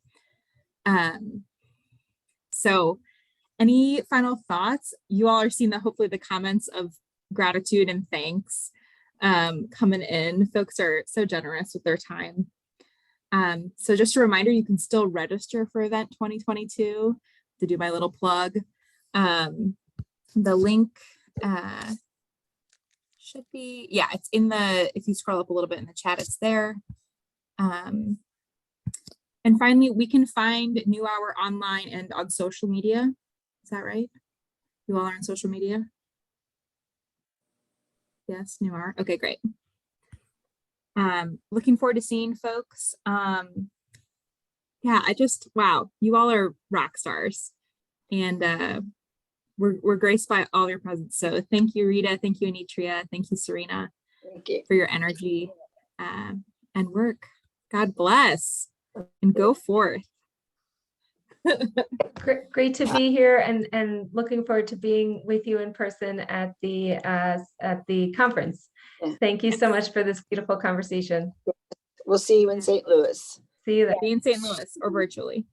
Speaker 1: So any final thoughts? You all are seeing hopefully the comments of gratitude and thanks coming in. Folks are so generous with their time. So just a reminder, you can still register for event 2022 to do my little plug. The link should be, yeah, it's in if you scroll up a little bit in the chat, it's there. And finally, we can find New Hour online and on social media. Is that right? You all are on social media? Yes, New Hour. Okay, great. Looking forward to seeing folks. Yeah, wow, you all are rock stars. And we're graced by all your presence. So thank you, Rita. Thank you, Anitria. Thank you, Serena.
Speaker 3: Thank you
Speaker 1: for your energy and work. God bless. And go forth.
Speaker 7: Great to be here and looking forward to being with you in person at the conference. Yeah. Thank you so much for this beautiful conversation.
Speaker 3: We'll see you in St. Louis.
Speaker 7: See you there.
Speaker 1: Be in St. Louis or virtually.